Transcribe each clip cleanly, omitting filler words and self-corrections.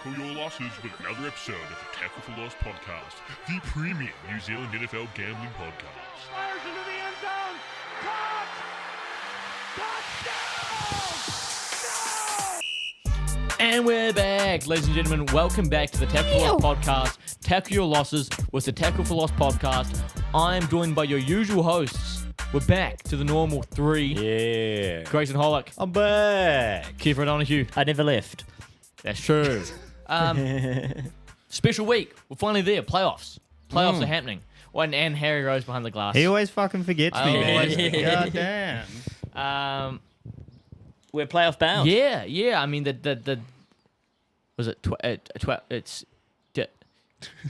tackle your losses with another episode of the Tackle for Loss podcast, the premium New Zealand NFL gambling podcast. Fires into the end zone. Caught. Touchdown. No. And we're back, ladies and gentlemen. Welcome back to the Tackle for Loss podcast. Tackle your losses with the Tackle for Loss podcast. I'm joined by your usual hosts. We're back to the normal three. Yeah. Grayson Hollick, I'm back. Kiefer O'Donoghue. I never left. That's true. Special week. We're finally there. Playoffs. Playoffs are happening. Oh, and Harry Rose behind the glass. He always fucking forgets me, man. always- God damn. We're playoff bound. Yeah. I mean, the was it?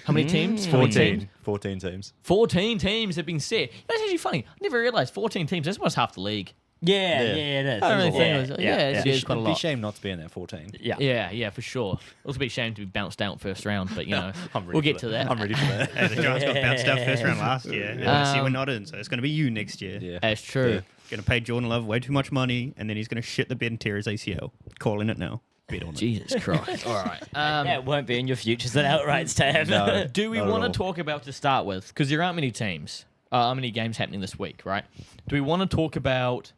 How many teams? How many teams? 14 teams. 14 teams have been set. That's actually funny. I never realised 14 teams. That's almost half the league. Yeah, it is. I don't really think Yeah, it was. Yeah, it's quite a It'd be lot. shame not to be in that 14. Yeah, for sure. It was a bit shame to be bounced out first round, but I'm ready we'll get for to that. I'm ready for that. Hey, the Giants got bounced out first round last year. And see, we're not in, so it's going to be you next year. Yeah. That's true. Yeah. Going to pay Jordan Love way too much money, and then he's going to shit the bed and tear his ACL. Calling it now. Bet on it. Jesus Christ. All right. That won't be in your futures and outrights tab. No. Do we Not at want all. to talk about to start with? Because there aren't many teams, many games happening this week, right? Do we want to talk about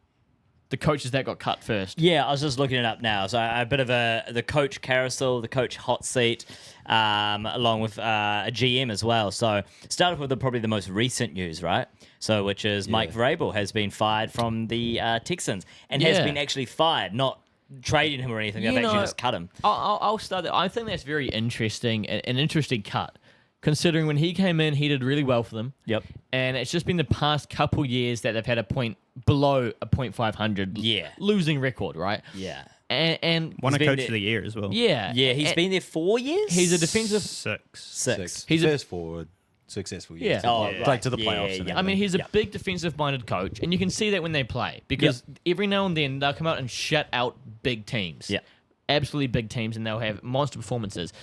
the coaches that got cut first? Yeah, I was just looking it up now. So a bit of the coach carousel, the coach hot seat, along with a GM as well. So start off with probably the most recent news, right? So which is Mike Vrabel has been fired from the Texans and has Yeah. been actually fired, not trading him or anything. They've actually just cut him. I'll start there. I think that's very interesting, an interesting cut, considering when he came in, he did really well for them. Yep. And it's just been the past couple years that they've had a point below a .500 losing record, right? Yeah. And Won a been coach there- of the year as well. yeah. Yeah, he's And been there 4 years? He's a defensive... Six. He's a- First forward, successful years. Yeah. Oh, Yeah. right. Like to the Yeah, playoffs. yeah, and yeah. I mean, he's a Yep. big defensive-minded coach, and you can see that when they play, because every now and then they'll come out and shut out big teams. Yeah. Absolutely big teams, and they'll have monster performances.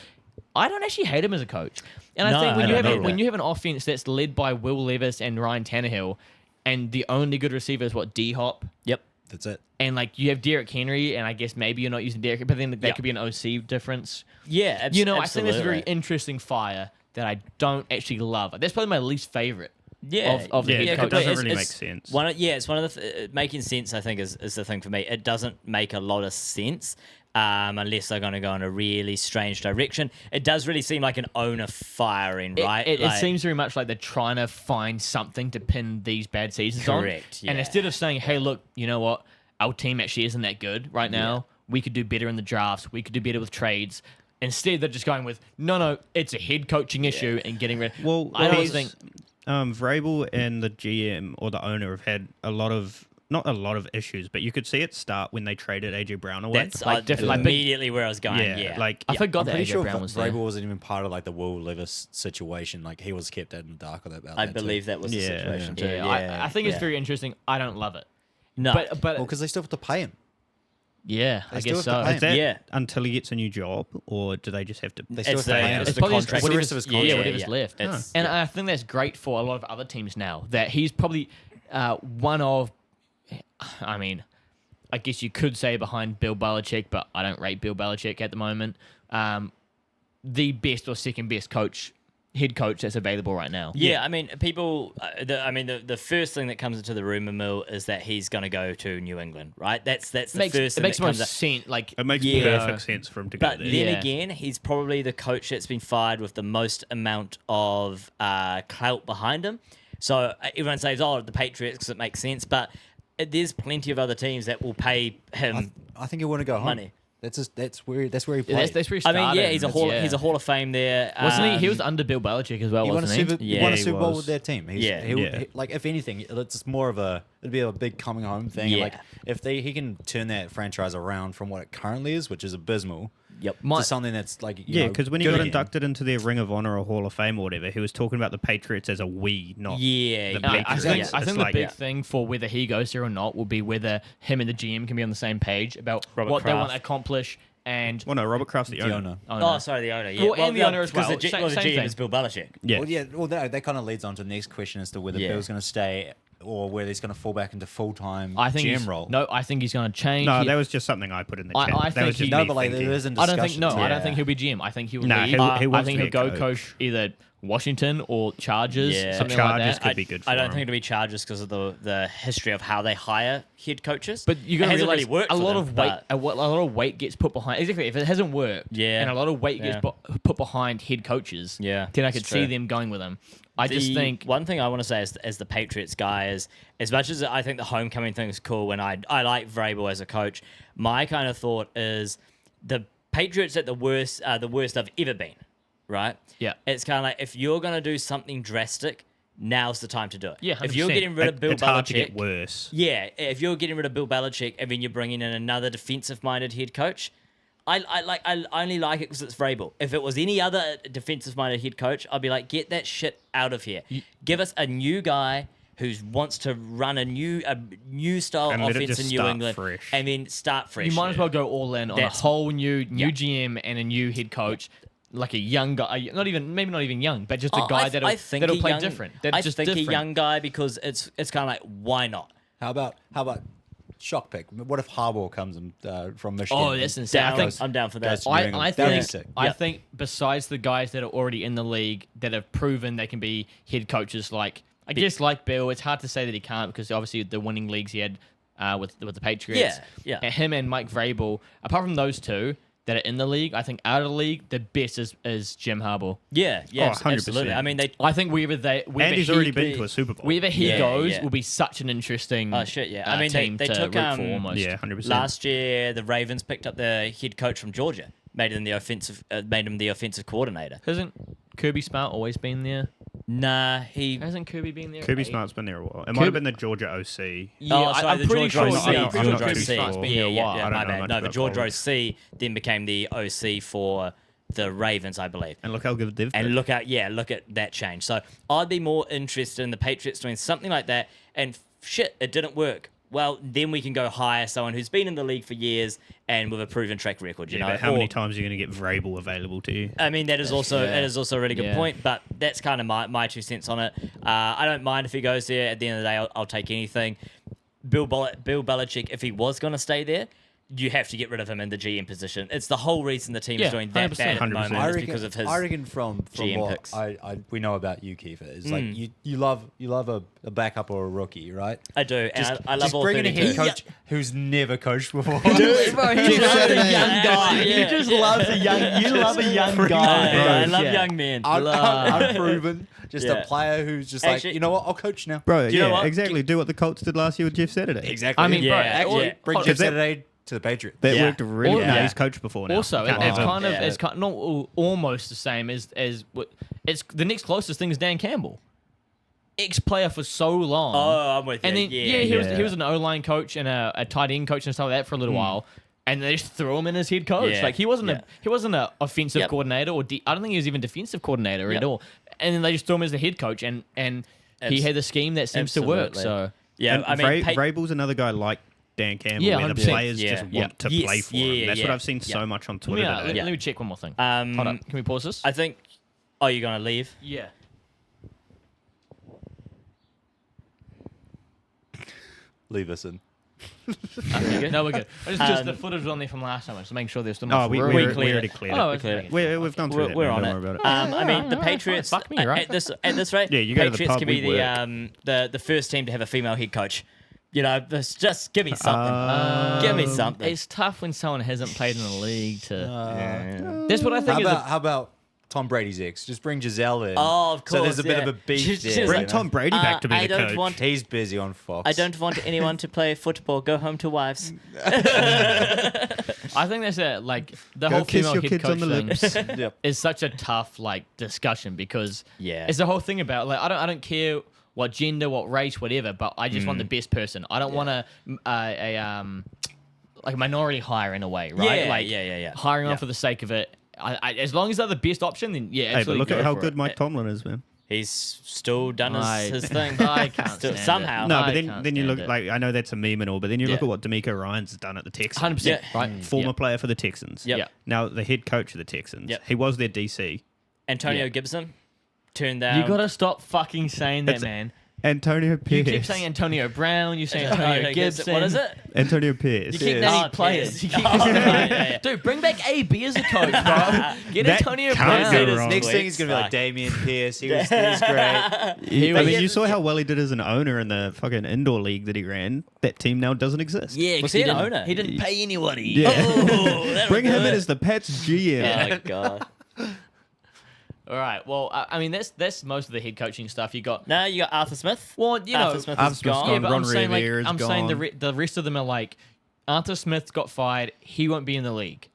I don't actually hate him as a coach. And No, I think when I you don't have either. when you have an offense that's led by Will Levis and Ryan Tannehill, and the only good receiver is D-Hop, Yep. That's it. and like you have Derrick Henry, and I guess maybe you're not using Derrick, but then that could be an OC difference. Yeah, I think that's a very interesting fire that I don't actually love. That's probably my least favorite. of the Yeah, head it coach. doesn't really make sense. It's one of the making sense. I think is the thing for me. It doesn't make a lot of sense unless they're going to go in a really strange direction. It does really seem like an owner firing, right? It Like- seems very much like they're trying to find something to pin these bad seasons on. Correct, And yeah. instead of saying, hey, look, you know what? Our team actually isn't that good right now. We could do better in the drafts. We could do better with trades. Instead, they're just going with, no, it's a head coaching issue and getting rid. Well, I don't think... Vrabel and the GM or the owner have had not a lot of issues, but you could see it start when they traded AJ Brown away. That's different- like big- immediately where I was going. Yeah, like I forgot I'm that pretty AJ sure Brown was there. Vrabel wasn't even part of like the Will Levis situation. Like he was kept in the dark about that. I believe that was the Yeah. situation too. Yeah, I think it's yeah. very interesting. I don't love it. No, But Well, because they still have to pay him. yeah, I They still guess have to so. pay Is that Yeah. until he gets a new job, or do they just have to? They still it's have to pay him. the probably contract. What's the rest of his contract? Yeah, whatever's left. It's- And I think that's great for a lot of other teams now. That he's probably one of, I mean, I guess you could say behind Bill Belichick, but I don't rate Bill Belichick at the moment. The best or second best head coach that's available right now. Yeah, I mean, people. The first thing that comes into the rumor mill is that he's going to go to New England, right? That's the first It thing makes that most comes up. sense. Like It makes Yeah. perfect sense for him to go But there. then Yeah. again, he's probably the coach that's been fired with the most amount of clout behind him. So everyone says, "Oh, the Patriots," because it makes sense. But there's plenty of other teams that will pay him. I think he want to go home. Money. That's where he yeah, played. that's where he I started. mean, yeah, he's a That's- Hall of Fame there. Wasn't he? He was under Bill Belichick as well, He won a wasn't Super, he? Yeah, won a he Super Bowl was. with their team. He's, Yeah. Yeah. like if anything, it's just more of it'd be a big coming home thing. Yeah. Like if he can turn that franchise around from what it currently is, which is abysmal, Yep. to something that's like Because when he good got again. inducted into their Ring of Honor or Hall of Fame or whatever, he was talking about the Patriots as a we, not Yeah, the yeah. I Patriots. think, Yeah. I It's think like- the big thing for whether he goes there or not will be whether him and the GM can be on the same page about Robert what they Kraft. want to accomplish. And Well, no, Robert Kraft's the the owner. owner. oh, Oh, no. sorry, the owner. Yeah, Well, and the owner as because well. The Same GM thing. is Bill Belichick. Yeah. Well, yeah. Well, that kind of leads on to the next question as to whether Yeah. Bill's going to stay or whether he's going to fall back into full-time I think GM role. No, I think he's going to change. No, that was just something I put in the chat. I that think was just he- me No, but like thinking. there isn't I discussion. don't think. No, I don't Yeah. think he'll be GM. I think he'll Nah, leave. he I wants think to he'll be a go coach. coach either Washington or Chargers. Yeah. Something Chargers like that. could be good for I don't him. think it'll be Chargers because of the history of how they hire head coaches. But you it got to hasn't realize really worked a for lot them, of weight. but- A lot of weight gets put behind. Exactly. If it hasn't worked, Yeah. and a lot of weight gets Yeah. put behind head coaches, Yeah, then I it's could see true. them going with them. I just The think one thing I want to say as the Patriots guy is, as much as I think the homecoming thing is cool, and I like Vrabel as a coach, my kind of thought is the Patriots at the worst I've ever been, right? Yeah. It's kind of like if you're gonna do something drastic, now's the time to do it. Yeah, if you're 100%. getting rid of Bill it's hard to Belichick, get worse. yeah, if you're getting rid of Bill Belichick and then you're bringing in another defensive-minded head coach, I only like it because it's Vrabel. If it was any other defensive-minded head coach, I'd be like, get that shit out of here. Give us a new guy who wants to run a new style And let it offense just in New start England, fresh. and then start fresh. you might as well go all in on a That's- whole new Yeah. GM and a new head coach. Like a young guy, maybe not even young, but just a Oh, guy I that'll think play a young- different. I That's just think different. a young guy because it's kind of like, why not? How about shock pick? What if Harbaugh comes from Michigan? Oh, that's insane. I Down, think I'm down for Goes that. to New England. I That'd be think sick. I Yeah. think besides the guys that are already in the league that have proven they can be head coaches, like I guess like Bill, it's hard to say that he can't because obviously the winning leagues he had with the Patriots. Yeah. And him and Mike Vrabel. Apart from those two that are in the league, I think out of the league the best is Jim Harbaugh. Yeah, Oh, absolutely. 100%. I mean, I think wherever He's he already been to a Super Bowl. wherever he Yeah, goes yeah. will be such an interesting. Oh shit, yeah. I mean, team they to took root for almost. Yeah, 100%. last year. The Ravens picked up the head coach from Georgia, made him the offensive coordinator. Hasn't Kirby Smart always been there? Nah, he. Hasn't Kirby been there? Kirby Eh? Smart's been there a while. It might have been the Georgia OC. Yeah, Oh, sorry, I'm the pretty Georgia sure. OC. Yeah, I'm pretty not sure too Kirby sure. Smart's been here a while. I don't my know bad. much No, but about Georgia college. OC then became the OC for the Ravens, I believe. And look how good they've And been. look at that change. So I'd be more interested in the Patriots doing something like that. And shit, it didn't work. Well, then we can go hire someone who's been in the league for years and with a proven track record. You Yeah, know, but how Or- many times are you going to get Vrabel available to you? I mean, that is also a really good Yeah. point. But that's kind of my 2 cents on it. I don't mind if he goes there. At the end of the day, I'll take anything. Bill Belichick, if he was going to stay there, you have to get rid of him in the GM position. It's the whole reason the team's Yeah, doing that 100%. bad at the 100%. moment. I Is reckon, because of his. I reckon from GM what picks. we know about you, Kiefer, is like you love a backup or a rookie, right? I do, and Just, I love just all bring in a 32. head coach who's never coached before. Bro, he loves a young guy. Yeah. He just loves a young. You love a young guy. I bro. love Yeah. young men. Unproven, just Yeah. a player who's just Actually- like, you know what, I'll coach now. Bro, you know yeah, what? exactly. Do what the Colts did last year with Jeff Saturday. Exactly. I mean, bro, Yeah, actually, yeah. bring hold- Jeff that- Saturday to the Patriots. That Yeah. worked really Yeah. well. He's coached before now. Also, Can't it's have him. kind of Yeah. it's kind not almost the same as it's the next closest thing is Dan Campbell, ex-player for so long. Oh, I'm with you. And then yeah, he was an O-line coach and a tight end coach and stuff like that for a little while, and they just threw him in as head coach. Yeah, Like he wasn't yeah. a offensive Yep. coordinator or I don't think he was even defensive coordinator Yep. at all. And then they just threw him as the head coach, and he had the scheme that seems to work. Absolutely. So Yeah, And I mean, Vrabel's another guy like Dan Campbell, Yeah, where the 100%. players Yeah. just Yeah. want to Yes, play for him. yeah, That's yeah. what I've seen Yeah. so much on let Twitter me, today. let me check one more thing. Um, Hold up, can we pause this? I think. Oh, you're gonna leave? Yeah. Leave us in. Okay, no, we're good. It's just the Um, footage was on there from last time. Just making sure there's still Oh, not we room. we already cleared Oh, it. it's cleared okay. We've done through that. We're man. on Don't it. worry about it. I mean, the alright, Patriots. fine. Fuck me, right? At this rate, Yeah, you go to the Patriots pub, can be we the first team to have a female head coach. You know, just give me something. Give me something. It's tough when someone hasn't played in the league to. Yeah. That's what I think. How about Tom Brady's ex? Just bring Giselle in. Oh, of course. So there's a bit yeah. of a beef She's there. Bring like, Tom Brady back to be I the don't coach. want. He's busy on Fox. I don't want anyone to play football. Go home to wives. I think that's it. Like the Go whole kiss female your head kids coach on the thing lips. Yep. is such a tough like discussion because Yeah. it's the whole thing about like I don't care what gender, what race, whatever, but I just want the best person. I don't want a like a minority hire in a way, right? Yeah, like yeah. hiring Yeah. on for the sake of it. As long as they're the best option, then yeah, Hey, but absolutely look go at how for good it. Mike Tomlin is, man. He's still done his thing. I can't Still, stand somehow. it. No, I but can't then you stand look it. like I know that's a meme and all, but then you look Yeah. at what D'Amico Ryan's done at the Texans. 100%, Yeah. right? Former Yeah. player for the Texans. Yep. Yeah. Now the head coach of the Texans. Yep. He was their DC. Antonio Yeah. Gibson turned down. You gotta stop fucking saying that, It's- man. Antonio You Pierce. keep saying Antonio Brown. You say Oh, Antonio I guess Gibson. What is it? Antonio Pierce. You keep yes. naming players. Pierce. You keep Yeah. Dude, bring back AB as a coach, bro. Get That Antonio can't Brown. go Next wrong. Next thing he's gonna be like Fuck. Damian Pierce. He was great. But you saw how well he did as an owner in the fucking indoor league that he ran. That team now doesn't exist. Yeah, 'cause Was he an didn't- owner? He didn't pay anybody. Yeah. Oh, that Bring was him in good. as the Pats GM. Oh god. All right. Well, I mean, that's most of the head coaching stuff. You got. No, you got Arthur Smith. Well, you know, Arthur Smith Arthur is Smith's gone. yeah, gone. but Ron I'm saying Rivera's saying gone. the rest of them are like, Arthur Smith got fired. He won't be in the league.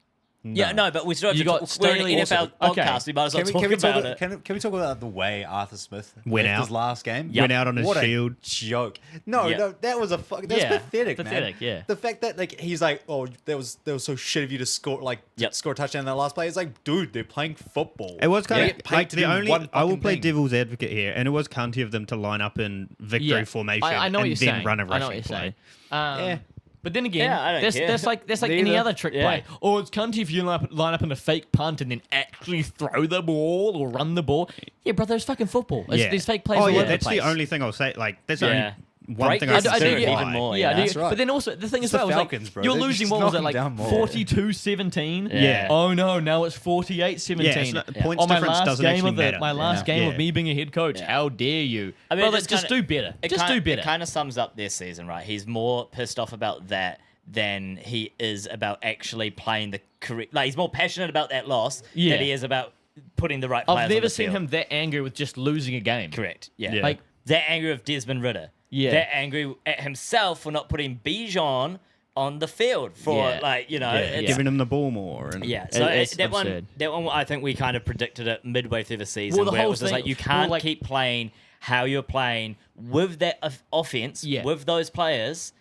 Yeah, no, but we still have You to got talk. We're an Staley NFL also. podcast. Okay. We might as well Can talk we about talk? it. Can we talk about the way Arthur Smith Went left out. his last game? Went out on his what shield. A joke. No, Yeah. no, that was a fuck. That's Yeah, pathetic, pathetic, man. yeah. The fact that like he's like, oh, that was so shit of you to score Yep. score a touchdown in that last play. It's like, dude, they're playing football. It was kind They of get paid like to the do only. one I will fucking play thing. devil's advocate here, and it was cunty of them to line up in victory Yeah. formation I know what and you're then saying. run a I know rushing what you're play. saying. Yeah. But then again, Yeah, I don't care. that's like any Neither. other trick Yeah. play. Or it's cunty if you line up in a fake punt and then actually throw the ball or run the ball. Yeah, brother, it's fucking football. There's fake plays Oh all yeah, over that's the place. the only thing I'll say. Like, that's Yeah. only one Break thing the I I do can spirit say. even why. more. Yeah, you know? dude. right. But then also the thing It's as the well Falcons, is like bro. you're They losing. just What was knock it like? 'em down more. 42-17. Yeah. Oh no, now it's 48-17. Yeah, it's not- points On my difference last doesn't game actually of matter. my last Yeah. game Yeah. of me being a head coach. How dare you? I mean, Brother, it's just kinda- do better. It Just do better. It kind of sums up their season, right? He's more pissed off about that than he is about actually playing the correct. Like, he's more passionate about that loss Yeah. than he is about putting the right players I've on never the seen field. him that angry with just losing a game. Correct. Yeah. Yeah. Like That angry with Desmond Ritter. Yeah. That angry at himself for not putting Bijan on the field for Yeah. like, you know, Yeah, it's, giving him the ball more. And yeah. So It's that absurd. one, I think we kind of predicted it midway through the season. Well, the where it whole was just thing- like you well, can't like- keep playing how you're playing with that offense, Yeah. with those players.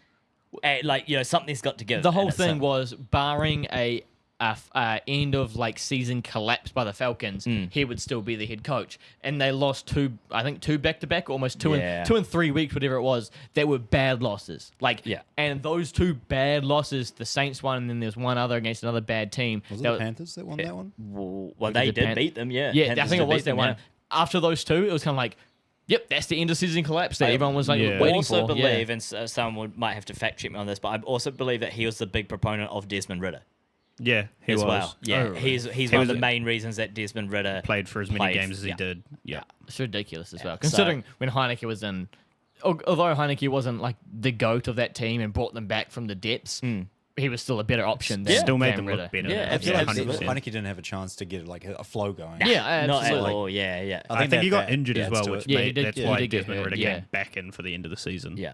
Like, you know, something's got to give. the whole and it's thing simple. was barring a end of like season collapse by the Falcons, he would still be the head coach. And they lost two back to back, almost two Yeah. in 3 weeks, whatever it was. They were bad losses. Like, Yeah. and those two bad losses, the Saints won, and then there's one other against another bad team. Was it That the Panthers that won that one? Well, they the did Pan- beat them, yeah. Yeah, I Panthers think it did was beat that them, one. yeah. After those two, it was kind of like, yep, that's the end of season collapse that I everyone was like Yeah. waiting also for. believe, Yeah. and someone might have to fact check me on this, but I also believe that he was the big proponent of Desmond Ritter yeah, he as was. well. Yeah, Oh, he's He one of was- the main reasons that Desmond Ritter Played for as many played- games as he yeah. did. Yeah. It's ridiculous as well. so- Considering when Heineke was in, although Heineke wasn't like the goat of that team and brought them back from the depths, he was still a better option than Still made Cam them Ritter. look better. Yeah, I feel like 100%. Heineke didn't have a chance to get like a flow going. Yeah, not at absolutely. all. Yeah, yeah. I think he got that injured as adds well, to which it. Yeah, he made did- that's he why did get Desmond hurt, Ritter yeah. came back in for the end of the season. Yeah.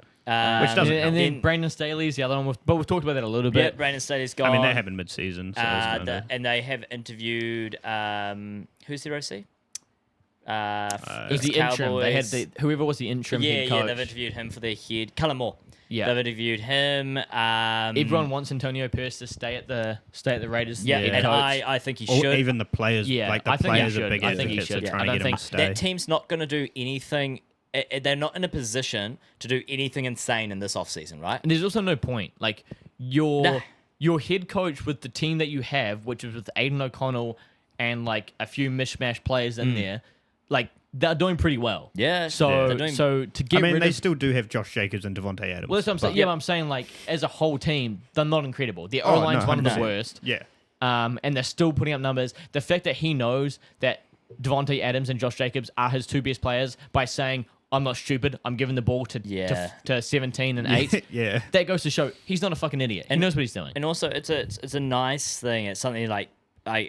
Which doesn't And then then- Brandon Staley's the other one, but we've talked about that a little yeah, bit. Brandon Staley's gone. I mean, that happened mid-season. So and they have interviewed who's their OC? It was the interim. They had whoever was the interim head coach. Yeah, they've interviewed him for their head. Cullen Moore. Yeah. They've interviewed him. Everyone wants Antonio Pierce to stay at the Raiders. Yeah, head and coach. I think he Or should. even the players, Yeah, like the I think he players are should. big I think he advocates should. of I trying to don't get him think to stay. That team's not going to do anything. They're not in a position to do anything insane in this offseason, right? And there's also no point. Like Nah. your head coach with the team that you have, which is with Aiden O'Connell and like a few mishmash players in there, like they're doing pretty well. Yeah, So they're doing- so to get I mean, rid they of still do have Josh Jacobs and Devontae Adams. well, that's what I'm saying. but- Yeah, but I'm saying like as a whole team, they're not incredible. Their Oh, O-line's no, one of the 100%. worst. Yeah. And they're still putting up numbers. The fact that he knows that Devontae Adams and Josh Jacobs are his two best players by saying, I'm not stupid, I'm giving the ball to 17 and 8. Yeah. That goes to show he's not a fucking idiot. He knows what he's doing. And also, it's a nice thing. It's something like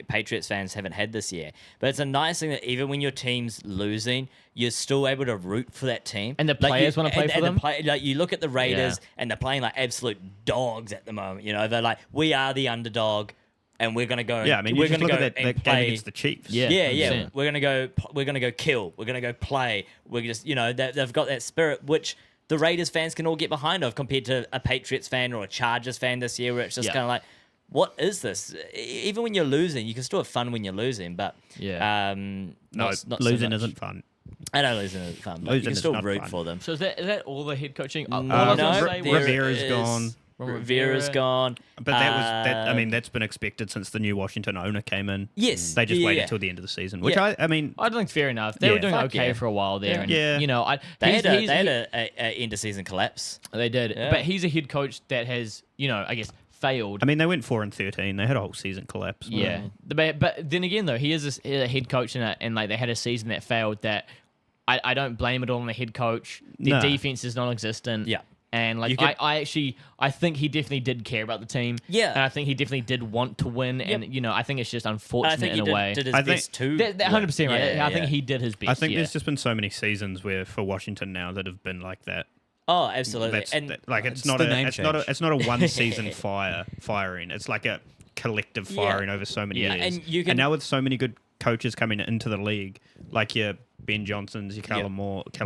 Patriots fans haven't had this year. But it's a nice thing that even when your team's losing, you're still able to root for that team. And the players wanna play for them? Like you look at the Raiders Yeah. and they're playing like absolute dogs at the moment. You know, they're like, we are the underdog, and we're gonna go. Yeah, I mean, you we're just gonna look go at that and game play. against the Chiefs. Yeah. Yeah. 100%. We're gonna go. We're gonna go kill. We're gonna go play. We're just, you know, they've got that spirit which the Raiders fans can all get behind of compared to a Patriots fan or a Chargers fan this year, where it's just Yeah. kind of like, what is this? Even when you're losing, you can still have fun when you're losing, but Yeah. No, not so losing much. isn't fun. I know losing isn't fun, but you Losing can is still not root fun. for them. So is that all the head coaching? All No, I was gonna no, say there was Rivera's is- gone. Rivera's gone. But I mean, that's been expected since the new Washington owner came in. Yes. They just Yeah, waited yeah. till the end of the season, which Yeah. I mean, I don't think fair enough. They were Yeah. doing Fuck okay yeah. for a while there. And, Yeah. you know, They he's- had he's- a end of season collapse. they did. Yeah. But he's a head coach that has, you know, I guess failed. I mean, they went 4-13. They had a whole season collapse. Yeah, but then again though, he is a head coach and like they had a season that failed. That I don't blame it all on the head coach. Their No. defense is non-existent. Yeah. And like You could- I think he definitely did care about the team. Yeah. and I think he definitely did want to win. And you know, I think it's just And I unfortunate think in he a way. did his I think- best too. That 100% right. Yeah, I think yeah. he did his best. I think yeah. there's just been so many seasons where for Washington now that have been like that. Oh, absolutely. Like it's It's not the a name it's not a change. it's not a one season firing. It's like a collective Yeah. firing over so many Yeah. years. And you can- now with so many good coaches coming into the league, like your Ben Johnsons, your Callum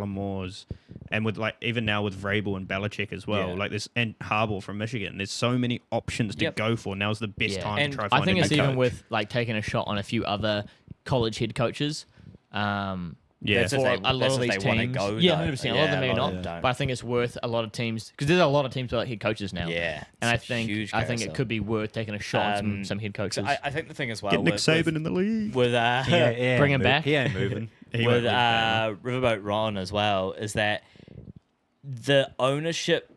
Moores, and with like even now with Vrabel and Belichick as well, Yeah. like this and Harbaugh from Michigan. There's so many options to Yep. go for. Now's the best Yeah. time And to try. I Find think a it's new even coach. with like taking a shot on a few other college head coaches. Yeah. That's if For they- a lot that's of if these they wanna teams. go, Yeah, though. 100%. A lot of them Yeah, maybe a lot not, of them don't. but I think it's worth a lot of teams because there's a lot of teams that are head coaches now. Yeah, and I it's a think huge I think it carousel. could be worth taking a shot on some head coaches. So I think the thing as well Get Nick with, Saban in the league. with Bring him back. He ain't moving. He won't with lose Bama. Riverboat Ron as well is that the ownership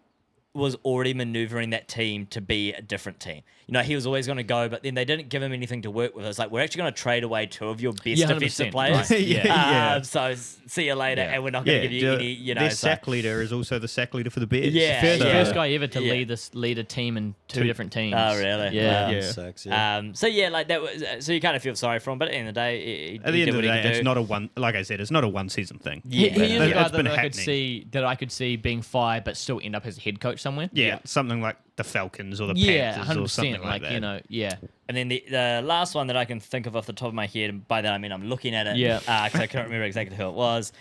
was already maneuvering that team to be a different team. You know, he was always going to go, but then they didn't give him anything to work with. It's like, we're actually going to trade away two of your best Yeah, 100%, defensive players. right. Yeah. So see you later, and we're not going to give you any, you know. their so- sack leader is also the sack leader for the Bears. Yeah, first, yeah. first guy ever to Yeah. lead a team in two different teams. Oh, really? Yeah. Yeah. Sucks, yeah. So yeah, like that was. So you kind of feel sorry for him, but at the end of the day, he At the end did of the what he day, could it's do. not a one. Like I said, it's not a one season thing. He Yeah. is a guy It's been that I could happening. see being fired, but still end up as a head coach somewhere. Yeah, something like the Falcons or the Yeah, Panthers or something 100%. like that. You know, yeah. And then the last one that I can think of off the top of my head, and by that I mean I'm looking at it, Yeah. because I can't remember exactly who it was,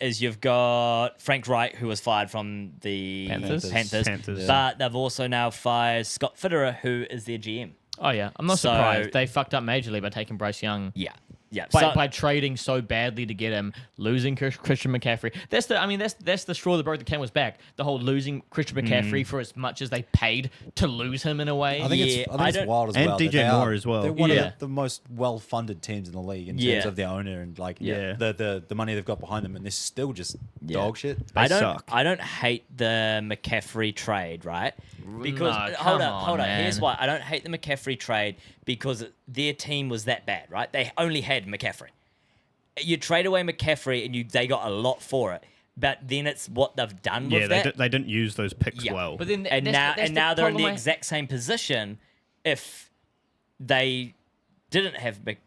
is you've got Frank Wright, who was fired from the Panthers. Panthers. But they've also now fired Scott Fitterer, who is their GM. Oh yeah, I'm not So- surprised. They fucked up majorly by taking Bryce Young. Yeah. Yeah. By trading so badly to get him, losing Christian McCaffrey. That's the straw that broke the camel's back. The whole losing Christian McCaffrey for as much as they paid to lose him in a way. I think Yeah, it's, I it's don't- wild as And well. that DJ they Moore are- as well. They're one Yeah. of the most well-funded teams in the league in Yeah. terms of the owner and like Yeah. the money they've got behind them, and they're still just dog shit. I don't. suck. I don't hate the McCaffrey trade, right? Because No, hold come up. on, Here's man. why I don't hate the McCaffrey trade, because their team was that bad, right? They only had McCaffrey. You trade away McCaffrey, and they got a lot for it. But then it's what they've done Yeah, with they, that. they didn't use those picks Yeah. well. But then and that's now they're in the problem exact same position. If they didn't have McCaffrey,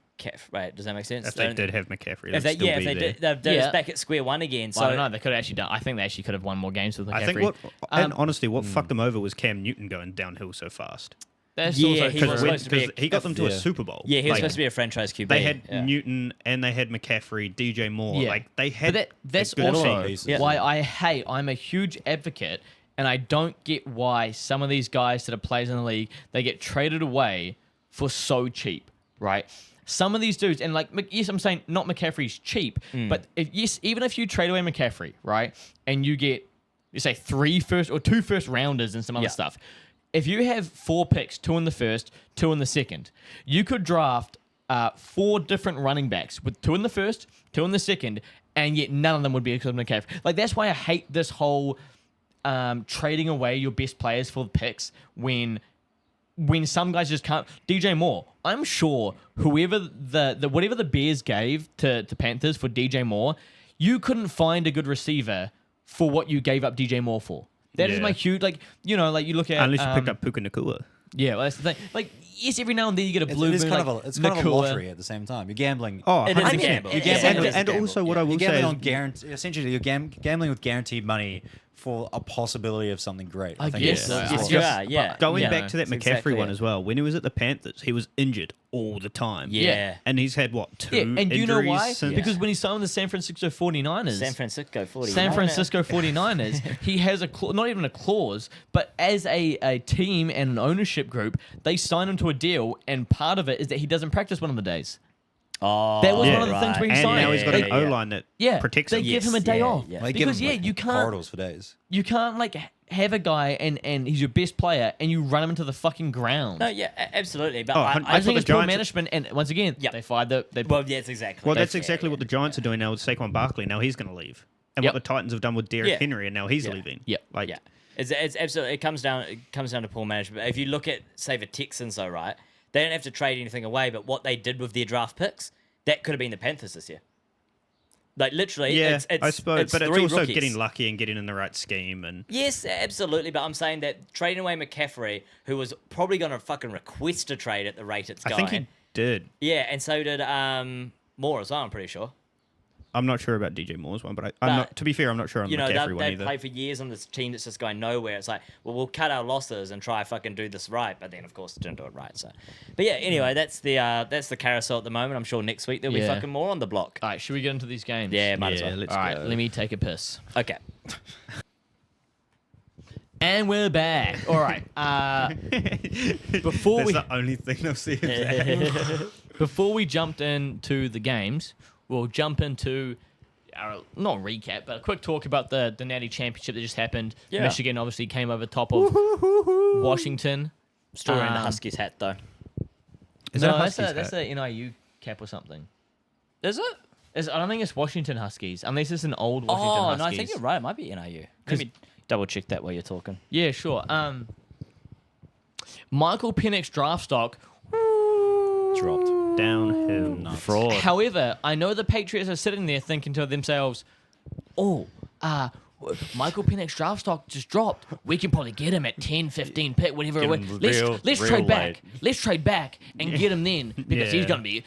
right? Does that make sense? if they did have McCaffrey, If they'd they, still yeah, be if they there. did, they're Yeah. back at square one again. So I don't know. They could have actually done. I think they actually could have won more games with McCaffrey. I think what, and honestly, hmm. what fucked them over was Cam Newton going downhill so fast. that's Yeah, also he true. was supposed to be a- He got them to a Yeah. Super Bowl. yeah, he was Like, supposed to be a franchise QB. They had yeah. Newton and they had McCaffrey, DJ Moore. Yeah. Like they But had. that's a good also team. pieces. why I'm a huge advocate, and I don't get why some of these guys that are players in the league, they get traded away for so cheap, right? Some of these dudes, and like, yes, I'm saying not McCaffrey's cheap, but even if you trade away McCaffrey, right, and you get, you say 2 first rounders and some other Yeah. stuff, if you have 4 picks, 2 in the first, 2 in the second, you could draft 4 different running backs with 2 in the first, 2 in the second, and yet none of them would be because of McCaffrey. Like, that's why I hate this whole trading away your best players for the picks when some guys just can't. DJ Moore, I'm sure whoever whatever the Bears gave to Panthers for DJ Moore, you couldn't find a good receiver for what you gave up DJ Moore for. That is Yeah. my huge, like, you know, like you look at Unless you picked up Puka Nakua. yeah, well, that's the thing. Like, yes, every now and then you get a blue It's moon, kind like of a kind of a Nakua. lottery at the same time. You're gambling. Oh, It is a 100%. gamble. You're Yeah, gambling it with- is a and gamble. also what I You're will say gambling is on guarantee. Essentially, you're gambling with guaranteed money for a possibility of something great. I think guess that's- so. that's Yes, what you it is. are. Yeah. Going Yeah, back to that that's McCaffrey exactly one it. as well, when he was at the Panthers, he was injured all the time. Yeah. And he's had, what, 2 Yeah, and do you know injuries why? since? Because when he signed with the San Francisco 49ers, San Francisco 40. San Francisco 49ers, he has not even a clause, but as a team and an ownership group, they sign him to a deal, and part of it is that he doesn't practice one of the days. Oh, That was Yeah. one of the things where he And signed. now he's got an Yeah. O-line that protects they him. give him a Yes, day yeah, off yeah. They give because him, like, you can't corridors for days. have a guy and he's your best player and you run him into the fucking ground. No, yeah, absolutely. But Oh, I hun- I for think the it's poor Giants- management, and once again, Yep. they fired the. They well, yes, exactly. Well, that's Yeah, exactly yeah, what the Giants are doing now with Saquon Barkley. Now he's going to leave. And Yep. what the Titans have done with Derrick Yeah. Henry, and now he's Yeah. leaving. Yep. Like, Yeah, it's absolutely. It comes down to poor management. If you look at say the Texans, though, right, they don't have to trade anything away. But what they did with their draft picks, that could have been the Panthers this year. Like literally, yeah, it's I suppose. But it's three also rookies. getting lucky and getting in the right scheme. And Yes, absolutely. But I'm saying that trading away McCaffrey, who was probably going to fucking request a trade at the rate it's I going. think he did. Yeah, and so did Moore as well. I'm pretty sure. I'm not sure about DJ Moore's one, but I'm But, not. To be fair, I'm not sure on You know, McCaffrey one they've either. played for years on this team that's just going nowhere. It's like, well, we'll cut our losses and try fucking do this right, but then of course didn't do it right. So, but yeah, anyway, that's the carousel at the moment. I'm sure next week there'll be Yeah. fucking more on the block. All right, should we get into these games? Yeah, might as well. let's All right, go. let me take a piss. Okay. And we're back. All right. Before That's we the only thing I've seen. Zach. before we jumped into the games, we'll jump into our not recap, but a quick talk about the Natty Championship that just happened. Yeah. Michigan obviously came over top of Washington. Still wearing the Um, Huskies hat though. Is no, that a that's Huskies that's hat? a NIU cap or something. Is it? I don't think it's Washington Huskies, unless it's an old Washington Oh Huskies. no, I think you're right. It might be NIU. Let 'Cause- me double check that while you're talking. Yeah, sure. Michael Penix draft stock. Dropped. Downhill. Fraud. However, I know the Patriots are sitting there thinking to themselves, "Oh, Michael Penix draft stock just dropped. We can probably get him at 10, 15 pick, whatever. Get it him was. real- Let's real trade back. late. Let's trade back and get him then because he's Yeah. gonna be."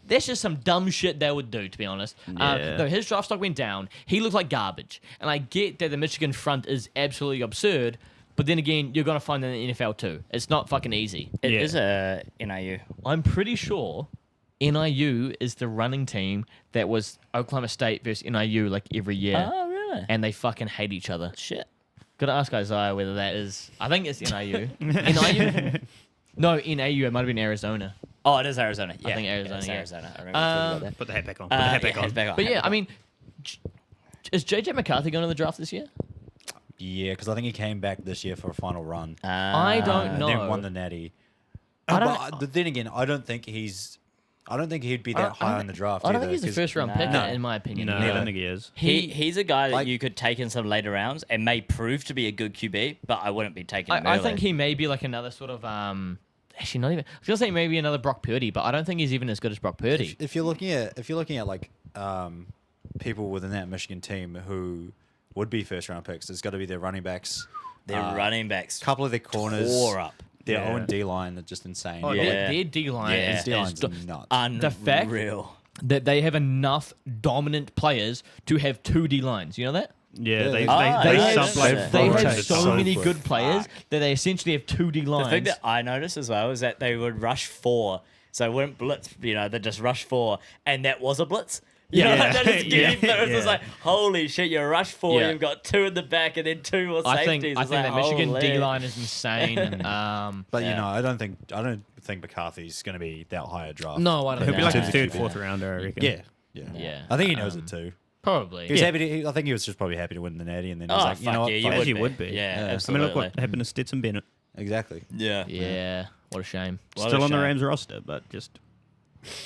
That's just some dumb shit they would do, to be honest. Yeah. No, his draft stock went down. He looked like garbage, and I get that the Michigan front is absolutely absurd. But then again, you're gonna find that in the NFL too. It's not fucking easy. It Yeah. is a NIU. I'm pretty sure NIU is the running team that was Oklahoma State versus NIU like every year. Oh really? And they fucking hate each other. Shit. Gotta ask Isaiah whether that is. I think it's NIU. NIU? No, NAU. It might have been Arizona. Oh, it is Arizona. Yeah, think Arizona, It's yeah. Arizona. I remember talking about that. Put the hat back on. Put the hat back yeah, on. back on. But hat yeah, back I on. mean, is JJ McCarthy going to the draft this year? Yeah, because I think he came back this year for a final run. I don't And know. then won the Natty. I don't- But then again, I don't think he'd be that high on the draft. I don't either, think he's the 'cause- first round pick, No. in my opinion. No, I Yeah. don't think he is. He's a guy that Like- you could take in some later rounds and may prove to be a good QB, but I wouldn't be taking him I early. think he may be like another sort of. Actually, not even. I was gonna say maybe another Brock Purdy, but I don't think he's even as good as Brock Purdy. If you're looking at like people within that Michigan team who would be first round picks, it's got to be their running backs. Their running backs. A couple of their corners, tore up. their Yeah. own D line, are just insane. Oh, Yeah. their D line Yeah. is, D line's is nuts. the fact Unreal. that they have enough dominant players to have two D lines. You know that? Yeah, Yeah, they Ah, They yeah, have, that's so, right. they rotate have so so many quick. good players that they essentially have two D lines. The thing that I noticed as well is that they would rush four. So it wouldn't blitz, they just rush four. And that was a blitz. You know, Yeah. that is Yeah. It was just Yeah. like, holy shit, you rush four, Yeah. you've got two in the back and then two more I safeties. think It's that like, Michigan holy. D line is insane. But Yeah. I don't think McCarthy's going to be that high a draft. No, I don't He'll be know. like a Yeah. third, fourth rounder, I reckon. Yeah, Yeah. I think he knows it too. Probably. He was happy. I think he was just probably happy to win the Natty, and then he was Oh, like, fuck you know what? yeah, you fuck As would you be. would be. Yeah, Yeah. I mean, absolutely. look what happened to Stetson Bennett. Exactly. Yeah. Yeah. What a shame. What a Still on the shame. Rams roster, but just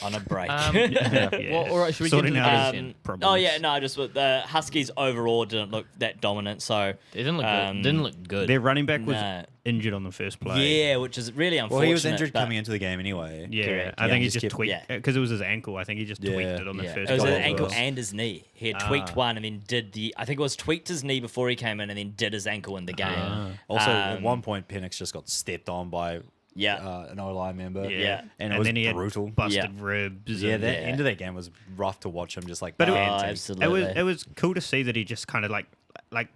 On a break. yeah. Well, all right, should we Sorting get into out the his games then? problems. Oh yeah, no, just the Huskies overall didn't look that dominant. So They didn't look Um, good. Didn't look good. Their running back was No. injured on the first play. yeah, which is really unfortunate. Well, he was injured but- coming into the game anyway. Yeah, Correct. I Yeah, think he just just kept- tweaked yeah. because it was his ankle. I think he just tweaked Yeah. it on the Yeah, first it was goal an as ankle well. and his knee. He had tweaked one and then did I think it was tweaked his knee before he came in and then did his ankle in the game. Also, at Um, one point, Penix just got stepped on by Yeah. an O-line member. Yeah. and it was then he brutal. had busted Yeah. ribs. Yeah, and- the Yeah. end of that game was rough to watch him just like. But it- panting. absolutely. it was cool to see that he just kind of like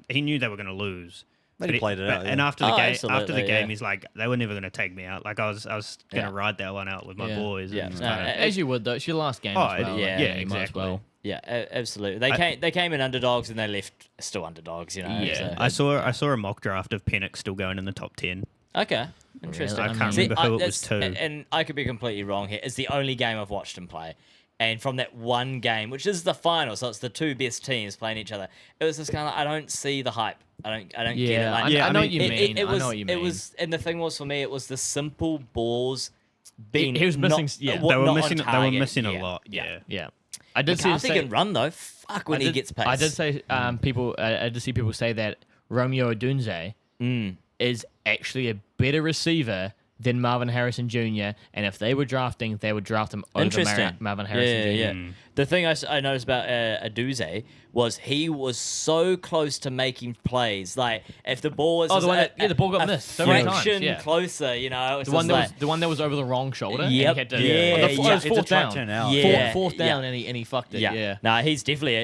he knew they were going to lose. But he played it out, And yeah. after the game, absolutely, yeah. he's like, they were never going to take me out. Like I was going to Yeah. ride that one out with my Yeah. boys. Yeah. and it's No, kinda- As you would though. It's your last game. Oh, as well. yeah, like, yeah, you might as exactly. well. Yeah, absolutely. They came in underdogs and they left still underdogs. Yeah. I saw a mock draft of Penix still going in the top 10. Okay, interesting. I can't See, remember who it was that's- to. And I could be completely wrong here. It's the only game I've watched him play. And from that one game, which is the final, so it's the two best teams playing each other, it was just kind of I don't see the hype. I don't get it. Yeah, Like, I know what you mean. It I was, know what you It mean. was, and the thing was for me, it was the simple balls being. He was missing. Not, Yeah, They were not on missing. They were target. missing a Yeah. lot. Yeah. yeah. I did see. McCarthy can run though. Fuck when he gets pace. I did say people. I did see people say that Romeo Odunze is actually a better receiver than Marvin Harrison Jr. And if they were drafting, they would draft him over Interesting. Marvin Harrison Jr. Yeah. The thing I noticed about Aduze was he was so close to making plays. Like if the ball was Oh, the one the ball got a missed so many times. fraction Yeah. closer, you know, it was The one just that like, was the one that was over the wrong shoulder. and he Yep. had to, Yeah, on the, yeah. it was It's a fourth try down. turn out. Yeah. Fourth down, Yeah. and he fucked it. Yeah. No, he's definitely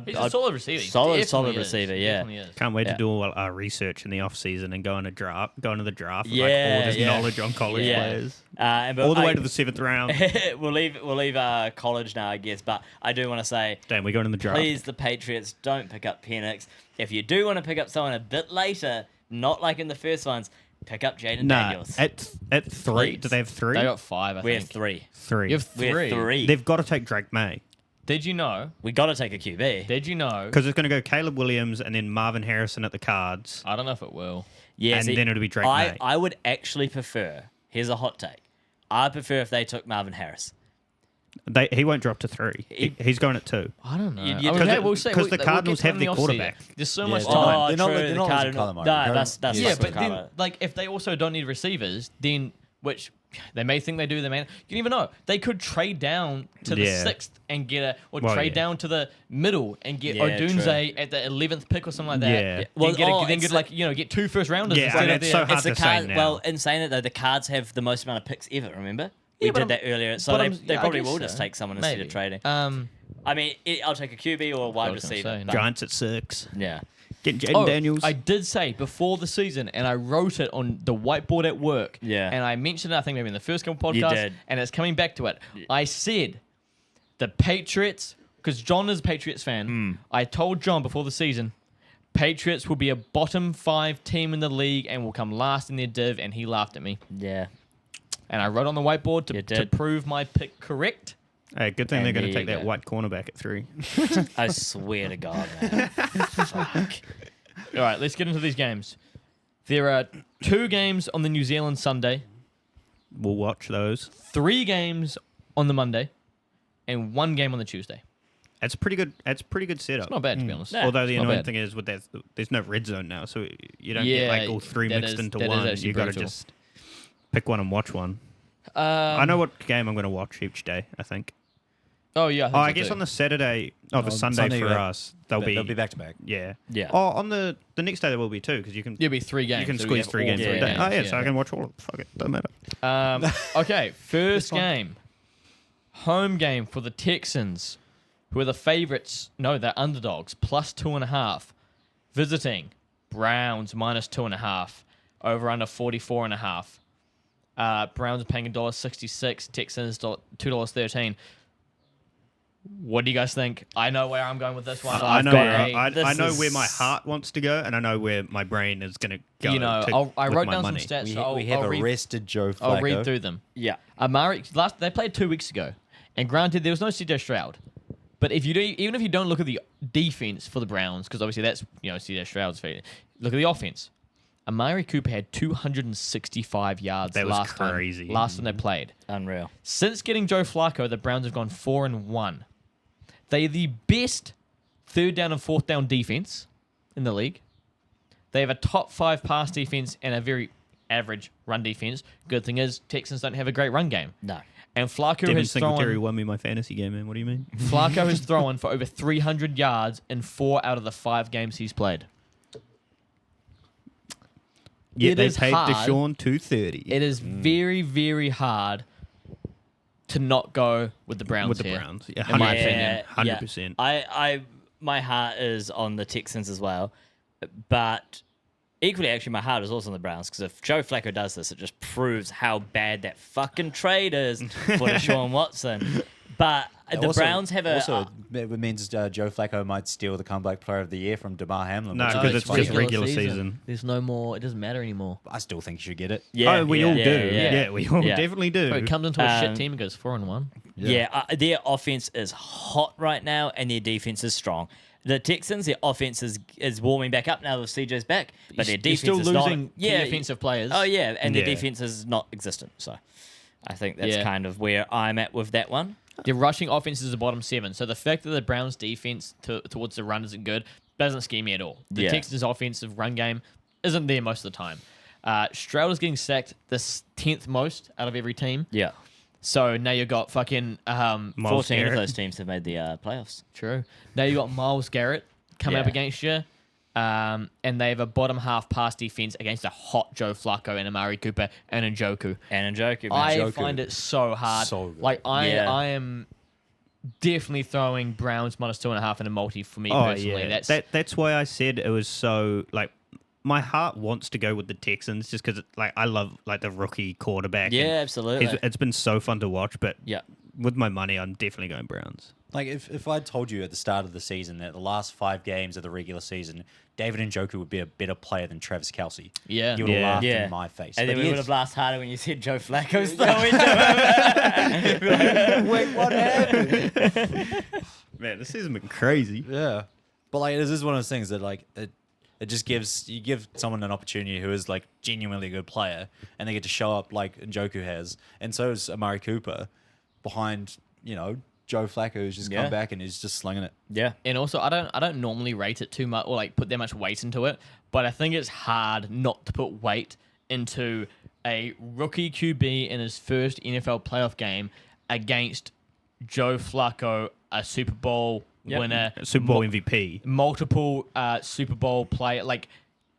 He's a solid receiver. He solid definitely is. receiver. He Yeah. definitely is. Can't wait Yeah. to do all our research in the off season and go into the draft with Yeah, like all this yeah. knowledge on college Yeah. players. But All the way to the 7th round. we'll leave college now, I guess. But I do want to say, Damn, we're going in the draft. please, the Patriots, don't pick up Penix. If you do want to pick up someone a bit later, not like in the first ones, pick up Jaden Nah, Daniels. at 3. Please. Do they have 3? They got 5. I We think have 3. 3. You have We have 3. They've got to take Drake May Did you know? We got to take a QB. Did you know? because it's going to go Caleb Williams and then Marvin Harrison at the Cards. I don't know if it will. Yeah, and see, then it'll be Drake I, May. I would actually prefer, here's a hot take, I prefer if they took Marvin Harris. He won't drop to 3. He's going at 2. I don't know. You- I you- mean, Because hey, we'll see. because the We'll Cardinals get to it have in the off-season. quarterback. There's so Yeah, much they're time. not- they're not- true, they're the not losing Cardinals- Kyler Murray. No, They're- that's Yeah, Yeah, fucking but then, Kyler. like, if they also don't need receivers, then which they may think they do, they may. You can even know they could trade down to the Yeah. 6th and get or Well, trade yeah. down to the middle and get Yeah, Odunze at the 11th pick or something like that. Yeah. Then Well, get it's like get 2 first rounders Yeah, instead I mean, of it's the. so hard It's the to say card. now. Well, in saying it though, the Cards have the most amount of picks ever. Remember, we but did that earlier, so but they, I'm- they yeah, I probably guess will so. just take someone instead Maybe. of trading. Um, I mean, I'll take a QB or a wide I was gonna receiver. say, no. Giants at 6. Yeah, Get Jaden Oh, Daniels. I did say before the season, and I wrote it on the whiteboard at work. Yeah. And I mentioned it, I think maybe in the first couple You podcasts, did. and it's coming back to it. I said the Patriots, because John is a Patriots fan. I told John before the season, Patriots will be a bottom 5 team in the league and will come last in their div, and he laughed at me. yeah. And I wrote on the whiteboard You to did. prove my pick correct. Hey, good thing And they're going there to you take that go. white cornerback at 3. I swear to God, man. Fuck. All right, let's get into these games. There are 2 games on the New Zealand Sunday, We'll watch those. 3 games on the Monday, and 1 game on the Tuesday. It's pretty good. It's pretty good setup. It's not bad, to be honest. Yeah. Although the It's not annoying bad. thing is with that, there's no red zone now, so you don't Yeah, get like all 3 that mixed is- into that is one. actually You got to brutal. just pick one and watch one. I know what game I'm going to watch each day. I think. Oh yeah. Oh, I guess on the Saturday, the Sunday for us, they'll be back to back. yeah, Yeah. Oh, on the next day there will be 2 because you can It'll be 3 games. you can so we squeeze have 3 all games. three a day. games, Oh yeah, so I can watch all of them. Fuck it, doesn't matter. Okay, first game. Home game for the Texans, who are the favorites. No, they're underdogs, plus 2.5. Visiting Browns, minus 2.5. Over under 44.5. Browns are paying $1.66. Texans $2.13. What do you guys think? I know where I'm going with this one. I know. got- I know this where my is- heart wants to go, and I know where my brain is going to go. You know, I with wrote my down money. some stats. We, so we have I'll read, arrested Joe Flacco. I'll read through them. Yeah. Amari they played 2 weeks ago, and granted there was no CJ Stroud, but if you do, even if you don't look at the defense for the Browns, because obviously that's CJ Stroud's feet. Look at the offense. Amari Cooper had 265 yards That was last crazy. time they played. Unreal. Since getting Joe Flacco, the Browns have gone 4-1. They are the best 3rd down and 4th down defense in the league. They have a top 5 pass defense and a very average run defense. Good thing is Texans don't have a great run game. No. And Flacco Devin has Singletary thrown. won me my fantasy game, man. What do you mean? Flacco has thrown for over 300 yards in 4 out of the 5 games he's played. Yeah, It they is paid hard. Deshaun $230 It is very, very hard to not go with the Browns with the here, Browns. Yeah, in my 100%. opinion. 100%. My heart is on the Texans as well, but equally, actually, my heart is also on the Browns because if Joe Flacco does this, it just proves how bad that fucking trade is for Deshaun Watson. But the Browns have a also it means Joe Flacco might steal the comeback player of the year from DeMar Hamlin. No, which because is it's fine. just regular season. There's no more. It doesn't matter anymore. I still think you should get it. Oh, we all do. Yeah. Yeah, we all Yeah. definitely do. So it comes into a shit Um, team and goes 4-1. Yeah, their offense is hot right now, and their defense is strong. The Texans, their offense is warming back up now that CJ's back, but their You're defense still is losing not. key offensive players. Oh yeah, and their Yeah. defense is not existent. So, I think that's Yeah. kind of where I'm at with that one. Their rushing offense is the bottom 7. So the fact that the Browns' defense towards the run isn't good doesn't scare me at all. The Yeah. Texans' offensive run game isn't there most of the time. Stroud is getting sacked the 10th most out of every team. Yeah, So now you've got fucking... Miles 14 of Garrett. those teams have made the playoffs. True. Now you got Miles Garrett coming up Yeah. against you. And they have a bottom half pass defense against a hot Joe Flacco and Amari Cooper and Njoku. And Njoku, man. I Njoku. find it so hard. So good. Like I Yeah. am definitely throwing Browns minus 2.5 in a multi for me Oh personally. yeah, that's why I said it was so like. My heart wants to go with the Texans just because like I love like the rookie quarterback. Yeah, and absolutely. it's been so fun to watch. But Yeah. with my money, I'm definitely going Browns. Like if I told you at the start of the season that the last 5 games of the regular season, David Njoku would be a better player than Travis Kelce, Yeah. you would have Yeah. laughed Yeah. in my face. And then But we he would is. have laughed harder when you said Joe Flacco's throwing to him. Wait, what happened? Man, this season's been crazy. Yeah, but like this is one of those things that like it just you give someone an opportunity who is like genuinely a good player, and they get to show up like Njoku has, and so is Amari Cooper behind Joe Flacco who's just Yeah. come back and is just slinging it. Yeah. And also, I don't normally rate it too much or like put that much weight into it, but I think it's hard not to put weight into a rookie QB in his first NFL playoff game against Joe Flacco, a Super Bowl Yep. winner, Super Bowl MVP. multiple Super Bowl player. Like,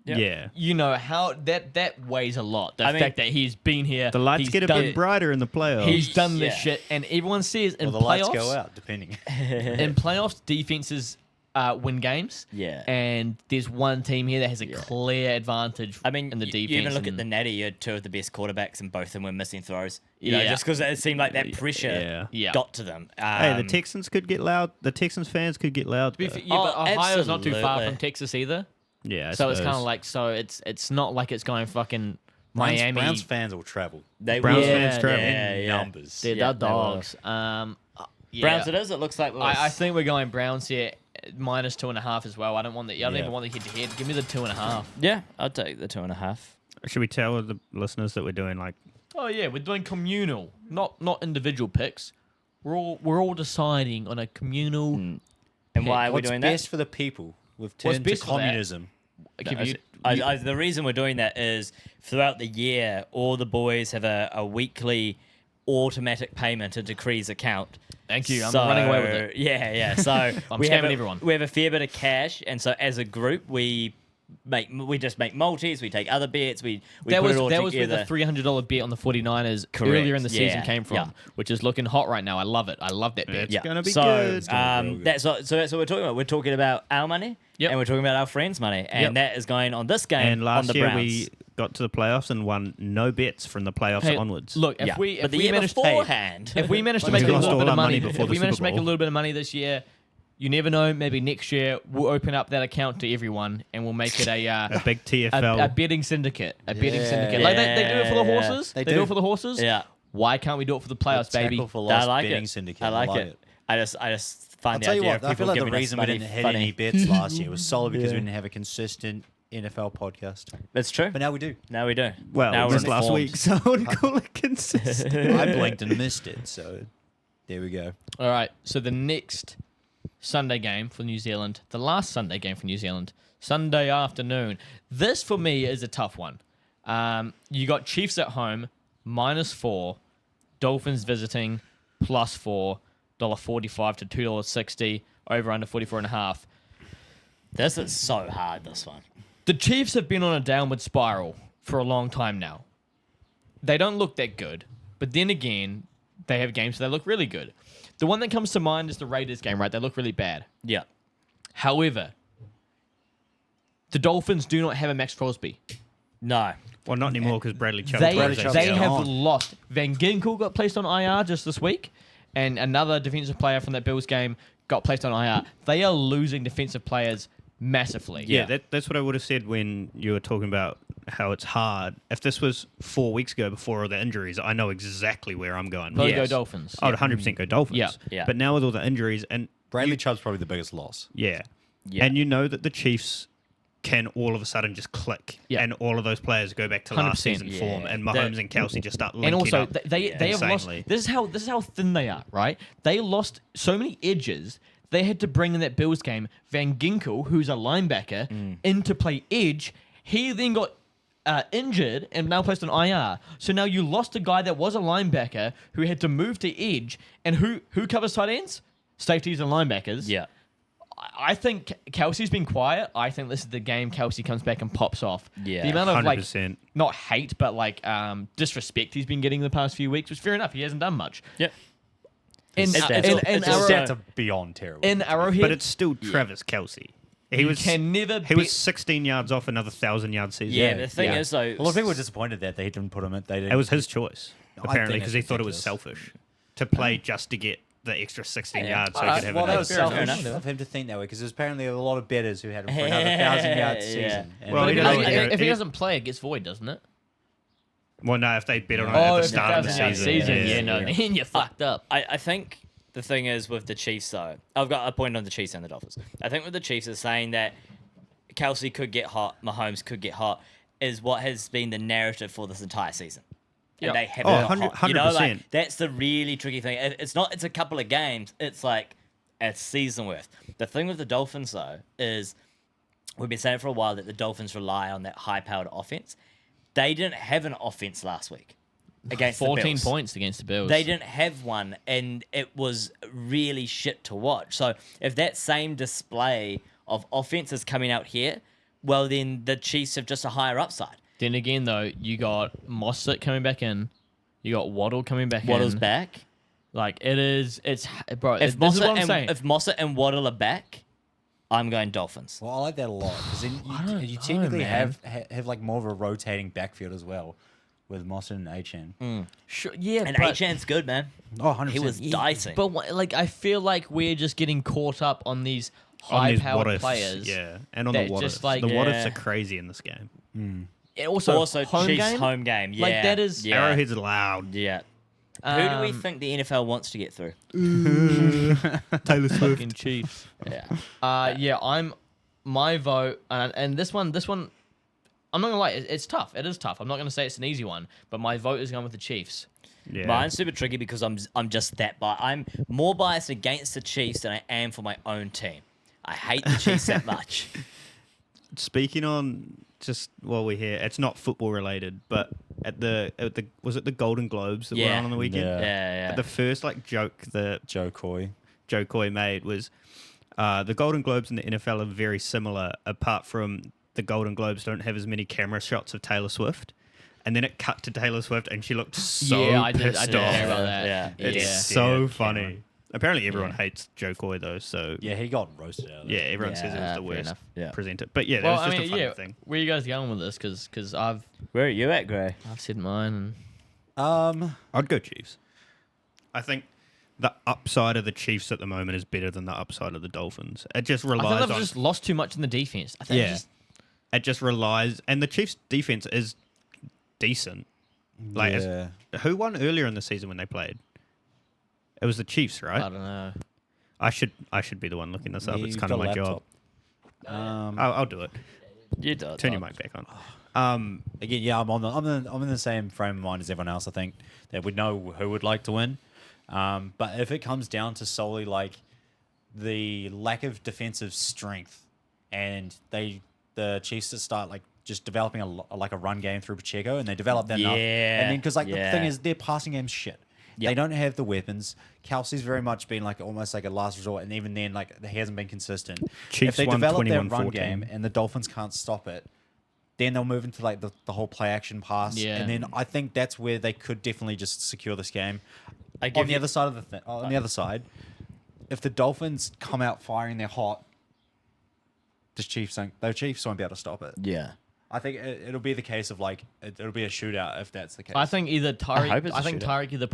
Yeah. you know how that weighs a lot. The I mean, fact that he's been here, The lights he's get a done, bit brighter in the playoffs. He's done this Yeah. shit, and everyone says in Well, the lights playoffs, go out depending. in playoffs, defenses win games. Yeah. And there's one team here that has a clear advantage. I mean, in the defense. you even look at and- the Natty, you had 2 of the best quarterbacks, and both of them were missing throws. You know, Yeah. just because it seemed like that pressure Yeah. got to them. Hey, the Texans could get loud. The Texans fans could get loud. Yeah, though. but Ohio's not too far absolutely. from Texas either. Yeah, I So it's kind of suppose. like it's not like it's going fucking Miami. Browns fans will travel They Browns will. fans travel. in numbers. They're Yeah, the they will. dogs. Yeah. Browns it is. It looks like. I think we're going Browns here, minus 2.5 as well. I don't want the. I don't Yeah. even want the head to head. Give me the 2.5. Yeah, I'll take the 2.5. Should we tell the listeners that we're doing like? Oh yeah, we're doing communal, not individual picks. We're all deciding on a communal. And why are we What's doing best that? for the people? We've What's turned to best for that? communism. Give you- The reason we're doing that is throughout the year, all the boys have a weekly automatic payment into Cree's account. Thank you. I'm running away with it. Yeah. So I'm we have scamming everyone. We have a fair bit of cash, and so as a group, we just make multis. We take other bets. We That put was it all where the together. $300 bet on the 49ers Correct, earlier in the season yeah, came from, yeah. which is looking hot right now. I love it. I love that bet. It's gonna be so, good. It's gonna be real good. that's what we're talking about. We're talking about our money, Yep. and we're talking about our friends' money, and Yep. that is going on this game And on last the year Browns. we got to the playoffs and won no bets from the playoffs Hey, onwards. Look, yeah. if but the we year managed beforehand, if we managed to We make a lost little all bit our of money money, before if the we managed to Super make a Bowl. little bit of money this year, you never know. Maybe next year we'll open up that account to everyone and we'll make it a a big TFL. a betting syndicate. A betting Yeah. syndicate. Like they do it for the Yeah. horses. They They do do. it for the horses. yeah. Why can't we do it for the playoffs, baby? Tackle for I loss like betting it. syndicate. I like it. I just I'll find the tell you idea what. of I feel people like the giving us reason we money didn't hit funny. any bets last year was solely because we didn't have a consistent NFL podcast. That's true. But now we do. Now we do. well, now it was we're last informed. week, so I wouldn't call it consistent. I blinked and missed it. So there we go. All right. So the next Sunday game for New Zealand, the last Sunday game for New Zealand, Sunday afternoon. This for me is a tough one. You got Chiefs at home, -4, Dolphins visiting, +4, $1.45 to $2.60, over under 44.5. This is so hard. This one. The Chiefs have been on a downward spiral for a long time now. They don't look that good, but then again, they have games that look really good. The one that comes to mind is the Raiders game, right? They look really bad. Yeah. However, the Dolphins do not have a Max Crosby. No. well, not anymore because Bradley Chubb. They Bradley Chubb's they gone. have lost. Van Ginkel got placed on IR just this week, and another defensive player from that Bills game got placed on IR. They are losing defensive players massively. Yeah, that's what I would have said when you were talking about how it's hard. If this was 4 weeks ago before all the injuries, I know exactly where I'm going. Probably Yes. go Dolphins. I would 100% go Dolphins. Yeah. Yeah. But now with all the injuries and Bradley Chubb's probably the biggest loss. yeah. Yeah. And you know that the Chiefs can all of a sudden just click, Yeah. and all of those players go back to last 100%. season Yeah. form, and Mahomes and Kelsey just start linking And also, up. they have lost. insanely. This is how thin they are, right? They lost so many edges. They had to bring in that Bills game Van Ginkel, who's a linebacker, in to play edge. He then got injured and now placed on IR. So now you lost a guy that was a linebacker who had to move to edge. And who covers tight ends? Safeties and linebackers. Yeah. I think Kelsey's been quiet. I think this is the game Kelsey comes back and pops off. Yeah. The amount of 100%. not hate, but disrespect he's been getting the past few weeks was fair enough. He hasn't done much. Yep. In It's- in it's Arrow- Stats are beyond terrible. in Arrowhead, But it's still Travis Kelsey. He you was can never. he was 16 yards off another 1,000-yard season. Yeah, the thing is, though, a lot of people were disappointed that they didn't put him in. They didn't. It was his choice, I apparently, think because he it's thought it was ridiculous. selfish to play just to get the extra 16 yards so he Alright, could have well, it. that was Fair selfish enough. of him to think that way because there's apparently a lot of betters who had him for another 1,000-yard season. Yeah. And Well, But he if, doesn't- if- you know, if he he- doesn't play, it gets void, doesn't it? Well, no, if they bet on it Oh, at the if start of the 1,000-yard season. yeah, no, then you're fucked up. I think the thing is with the Chiefs, though, I've got a point on the Chiefs and the Dolphins. I think with the Chiefs is saying that Kelsey could get hot, Mahomes could get hot, is what has been the narrative for this entire season. And Yeah. they haven't Oh, got 100 hot. You know, like, 100%. that's the really tricky thing. It's not, it's a couple of games. It's like a season worth. The thing with the Dolphins, though, is we've been saying for a while that the Dolphins rely on that high-powered offense. They didn't have an offense last week against the 14 Bills. points against the Bills. They didn't have one, and it was really shit to watch. So if that same display of offense is coming out here, well, then the Chiefs have just a higher upside. Then again, though, you got Mossett coming back in. You got Waddle coming back Waddle's in. back. Like, it's... Bro, If this is what I'm Mossett saying. and, if Mossett and Waddle are back, I'm going Dolphins. Well, I like that a lot because then don't you know, technically man. have like more of a rotating backfield as well with Moss and Achan. Sure, yeah, And but... Achan's good, man. Oh, 100%. He was dicing. But, I feel like we're just getting caught up on these On these high-powered what ifs, players. yeah, and on that the what just, ifs. like- The what ifs Yeah. are crazy in this game. And also, home Chiefs game? home game. Yeah. Like, that is... Yeah. Arrowhead's loud. Yeah. Who do we Um, think the NFL wants to get through? Taylor Swift. Fucking Chiefs. Yeah. Yeah, I'm my vote, and this one, I'm not gonna lie, it's tough. It is tough. I'm not gonna say it's an easy one, but my vote is going with the Chiefs. Yeah. Mine's super tricky because I'm just that biased. I'm more biased against the Chiefs than I am for my own team. I hate the Chiefs that much. Speaking on just while we're here, it's not football related, but at the was it the Golden Globes that were Yeah. on the weekend? Yeah. Yeah. The first joke that Joe Coy. Joe Coy made was the Golden Globes and the NFL are very similar, apart from the Golden Globes don't have as many camera shots of Taylor Swift. And then it cut to Taylor Swift, and she looked so yeah, I did pissed hear off. about that. Yeah. It's yeah. so Yeah, funny. Cameron. Apparently, everyone Yeah. hates Joe Coy though. So Yeah, he got roasted out of yeah, there. everyone says it was Yeah, the fair worst enough. Yeah. presenter. But yeah, that Well, was just I mean, a funny yeah. thing. Where are you guys going with this? Because I've Where are you at, Gray? said mine. I'd go Chiefs. I think the upside of the Chiefs at the moment is better than the upside of the Dolphins. It just I think relies they've on just lost too much in the defense. I think yeah. It just relies, and the Chiefs' defense is decent. Like, Yeah. who won earlier in the season when they played? It was the Chiefs, I right? don't know. I should be the one looking this up. It's You've kind of got a my job. laptop. I'll do it. You do. Turn your mic back on. Again, yeah, I'm in the same frame of mind as everyone else. I think that we know who would like to win, but if it comes down to solely like the lack of defensive strength, and the Chiefs to start like just developing a run game through Pacheco, and they develop that enough, Yeah, and then because the yeah. thing is their passing game's shit. They Yep. don't have the weapons. Kelsey's very much been like almost like a last resort, and even then, like he hasn't been consistent. Chiefs if they won develop their run 21-14. game and the Dolphins can't stop it, then they'll move into like the whole play action pass, Yeah. and then I think that's where they could definitely just secure this game. I On give the you- other side of on the other side, if the Dolphins come out firing their hot, the Chiefs won't be able to stop it. Yeah. I think it'll be the case of like it'll be a shootout if that's the case. I think either I hope Tyreek. it's I a think shootout. Tyreek either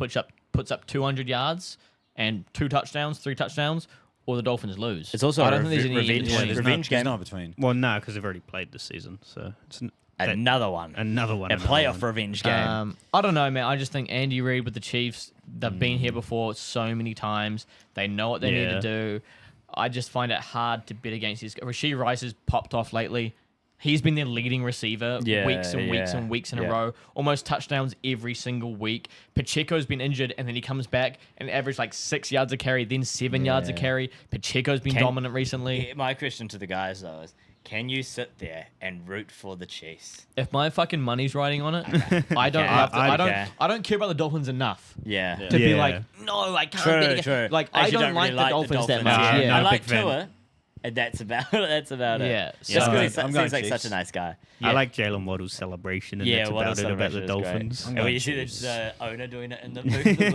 puts up 200 yards and 2 touchdowns, 3 touchdowns, or the Dolphins lose. It's also I a don't think there's any revenge- in Yeah, between. there's Revenge no, game. There's no between. Well, no, because they've already played this season, so it's Another one. another one. A another playoff one. revenge game. I don't know, man. I just think Andy Reid with the Chiefs, they've been here before so many times. They know what they need to Yeah. do. I just find it hard to bet against these. Rasheed Rice has popped off lately. He's been their leading receiver Yeah, weeks and weeks yeah, and weeks in yeah. a row. Almost touchdowns every single week. Pacheco's been injured, and then he comes back and averaged like 6 yards a carry, then 7 yards a Yeah. carry. Pacheco's been Can- dominant recently. Yeah, my question to the guys though is, can you sit there and root for the Chiefs? If my fucking money's riding on it, I don't. Okay. Have to, I don't. Okay. I don't care about the Dolphins enough Yeah. to be Yeah. like, no, I can't. True, bet against-" true. Like I Actually, don't like really the Dolphins that much. Yeah, Yeah, I not a like big fan. Tua, and that's about that's about it. Yeah, Just so- 'cause I'm he going seems like Chiefs. such a nice guy. I like Jalen Waddle's celebration, and Yeah, that's what about a it about the celebration is great. Dolphins. And when you see the owner doing it in the booth as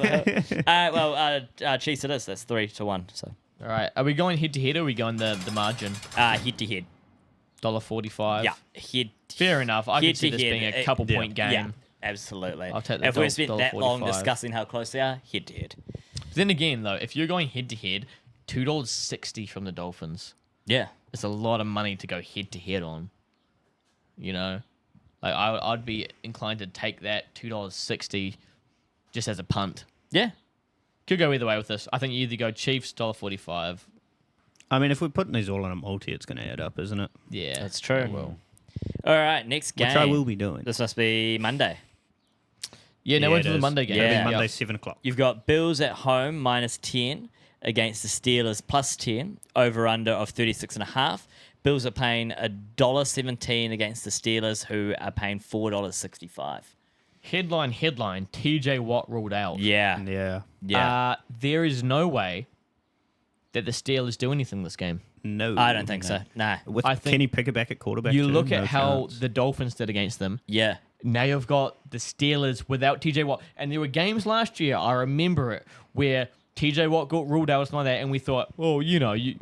well. Chiefs it is. That's 3-1. So All right, are we going head to head or are we going the margin? head to head. $1.45. Yeah, head. Fair enough. I head could see to this head. being a couple point game. Yeah, absolutely. I'll take the If we spent that long $1.45. discussing how close they are, head to head. Then again, though, if you're going head to head, $2.60 from the Dolphins. Yeah. It's a lot of money to go head to head on. You know, like I'd be inclined to take that $2.60 just as a punt. Yeah. Could go either way with this. I think you either go Chiefs $1.45. I mean, if we're putting these all on a multi, it's going to add up, isn't it? Yeah, That's true. it will. All right, next game. Which I will be doing. This must be Monday. Yeah, no, Yeah, wait it till the is. Monday game. Yeah. It'll be Yeah. Monday, 7 o'clock. You've got Bills at home -10 against the Steelers +10. Over under of 36.5. Bills are paying $1.17 against the Steelers, who are paying $4.65. Headline: TJ Watt ruled out. Yeah. Yeah. Yeah. There is no way that the Steelers do anything this game. No. I don't think so. Nah. With I think Kenny Pickett back at quarterback, You too, look no at how chance. the Dolphins did against them. Yeah. Now you've got the Steelers without TJ Watt. And there were games last year, I remember it, where TJ Watt got ruled out or something like that, and we thought, oh,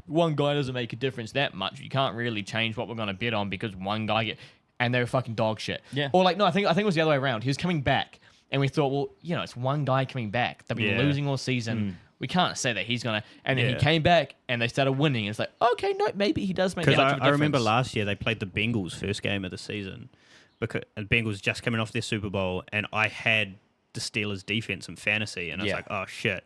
one guy doesn't make a difference that much. You can't really change what we're going to bet on because one guy and they were fucking dog shit. Yeah. Or like, no, I think it was the other way around. He was coming back, and we thought, well, it's one guy coming back. They've been Yeah. losing all season. We can't say that he's going to. And then he Yeah. came back, and they started winning. It's like, okay, no, maybe he does make that Because much of a I remember difference. last year they played the Bengals first game of the season, because the Bengals just coming off their Super Bowl, and I had the Steelers defense in fantasy, and I was Yeah. like, oh shit.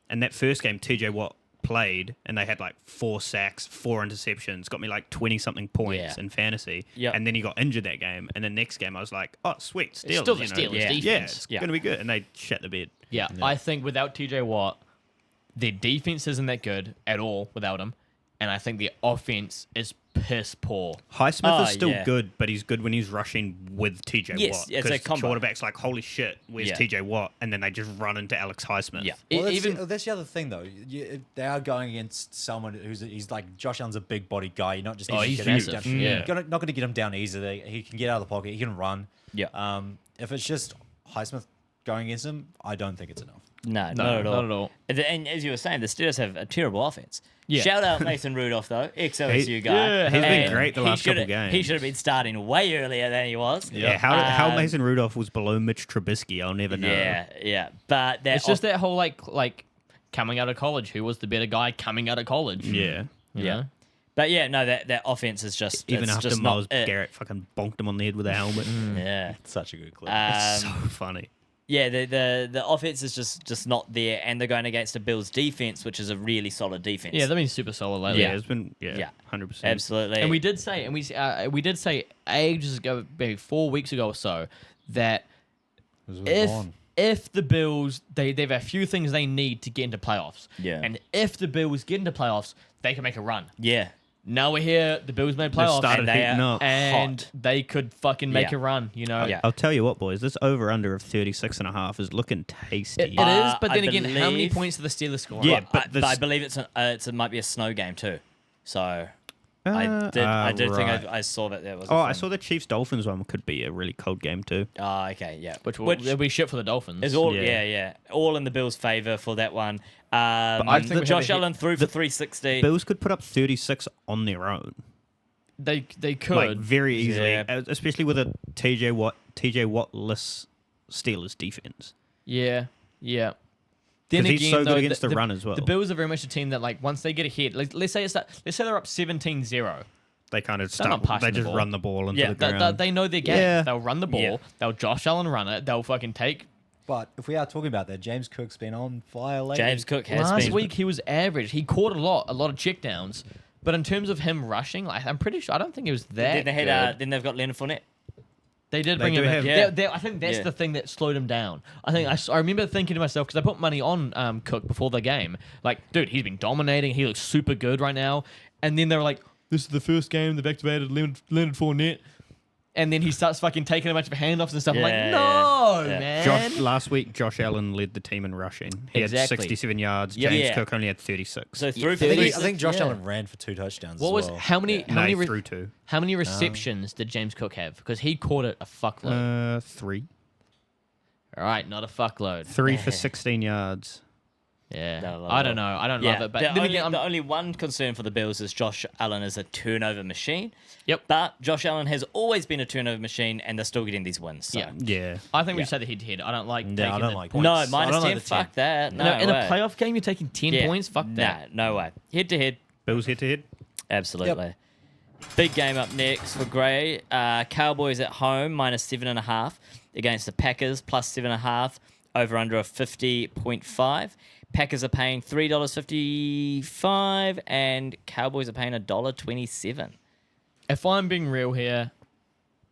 And that first game, TJ Watt played, and they had like 4 sacks, 4 interceptions, got me like 20 something points Yeah. in fantasy. Yep. And then he got injured that game, and the next game I was like, oh sweet, Steelers. It's still the you know? Steelers Yeah. defense. Yeah, it's Yeah. gonna be good, and they shut the bed. Yeah, I think without TJ Watt, their defense isn't that good at all without him, and I think their offense is piss poor. Highsmith Oh, is still yeah. good, but he's good when he's rushing with TJ Yes, Watt. it's a 'Cause combo. quarterback's like, holy shit, where's Yeah. TJ Watt? And then they just run into Alex Highsmith. Yeah. Well, that's, Even that's the other thing, though. They are going against someone he's like Josh Allen's a big body guy. You're not just Oh, easy he's to get him massive, down. yeah. You're not going to get him down easily. He can get out of the pocket. He can run. Yeah. If it's just Highsmith going against him, I don't think it's enough. No, No, not at all. not at all. And as you were saying, the Steelers have a terrible offense. Yeah. Shout out Mason Rudolph, though, ex-OSU guy. Yeah, he's been And great the he last couple shoulda- games. He should have been starting way earlier than he was. Yeah, how Um, Mason Rudolph was below Mitch Trubisky, I'll never know. Yeah. But that it's just that whole like coming out of college. Who was the better guy coming out of college? Yeah. You Yeah. know? But yeah, no, that offense is just Even it's after just Miles not it. Garrett fucking bonked him on the head with a helmet. Yeah. It's such a good clip. It's Um, so funny. Yeah, the offense is just not there, and they're going against a Bills defense, which is a really solid defense. Yeah, they've been super solid lately. Yeah, it's been Yeah. 100%. absolutely. And we did say, we did say ages ago, maybe 4 weeks ago or so, that if the Bills they've a few things they need to get into playoffs. Yeah. And if the Bills get into playoffs, they can make a run. Yeah, Now we're here, the Bills made They've playoffs, started and they heating are- up. and hot. they could fucking make Yeah. a run, you know? Yeah. I'll tell you what, boys, this over-under of 36.5 is looking tasty. It is, but I then again, how many believe- points do the Steelers score? Yeah, but but I this- believe it might be a snow game too. So Uh, I did think right. I saw that there was. Oh, I saw the Chiefs-Dolphins one could be a really cold game too. Oh, okay, yeah. Which will be shit for the Dolphins. is all Yeah. yeah, all in the Bills' favor for that one. I think we Josh have a Allen threw for 360. Bills could put up 36 on their own, They could. like very easily, Yeah. especially with a TJ Watt-less Steelers defense. Yeah. Then 'Cause he's again, so good though, against the run as well. The Bills are very much a team that, like, once they get ahead, let's say they're up 17-0. They kind of They're not start. passing They the just ball. run the ball into Yeah, the They, ground. they know their game. Yeah. They'll run the ball. Yeah. They'll Josh Allen run it. They'll fucking take. But if we are talking about that, James Cook's been on fire lately. James Cook has Last been. week he was average. He caught a lot of checkdowns. But in terms of him rushing, like, I'm pretty sure I don't think it was that Then they good. had. Then they've got Leonard Fournette. They did They bring do him in. have- Yeah. I think that's Yeah. the thing that slowed him down. I think I remember thinking to myself, because I put money on Cook before the game. Like, dude, he's been dominating. He looks super good right now. And then they were like, this is the first game they've activated Leonard Fournette. And then he starts fucking taking a bunch of handoffs and stuff. I'm like, Yeah, no, yeah. man. Last week, Josh Allen led the team in rushing. He had Exactly. 67 yards. Yeah. James Yeah. Cook only had 36. So through Yeah, for I the think, I think Josh Yeah. Allen ran for 2 touchdowns. What as was well. how many through two. how many receptions did James Cook have? Because he caught it a fuckload. 3. All right, not a fuckload. 3 for 16 yards. Yeah, No, I don't know. I don't love it, but the, then only, again, I'm, the only one concern for the Bills is Josh Allen is a turnover machine. Yep. But Josh Allen has always been a turnover machine, and they're still getting these wins. So. Yeah. Yeah. I think we Yeah. should say the head-to-head. I don't like. Yeah, taking I don't the like points. No, I minus don't 10. like the Fuck 10. that. No, in a way. playoff game, you're taking 10 Yeah. points. Fuck that. Nah, no way. Head to head. Bills head to head. Absolutely. Big game up next for Gray. Cowboys at home, minus 7.5 against the Packers, plus 7.5, over under a 50.5. Packers are paying $3.55 and Cowboys are paying $1.27. If I'm being real here,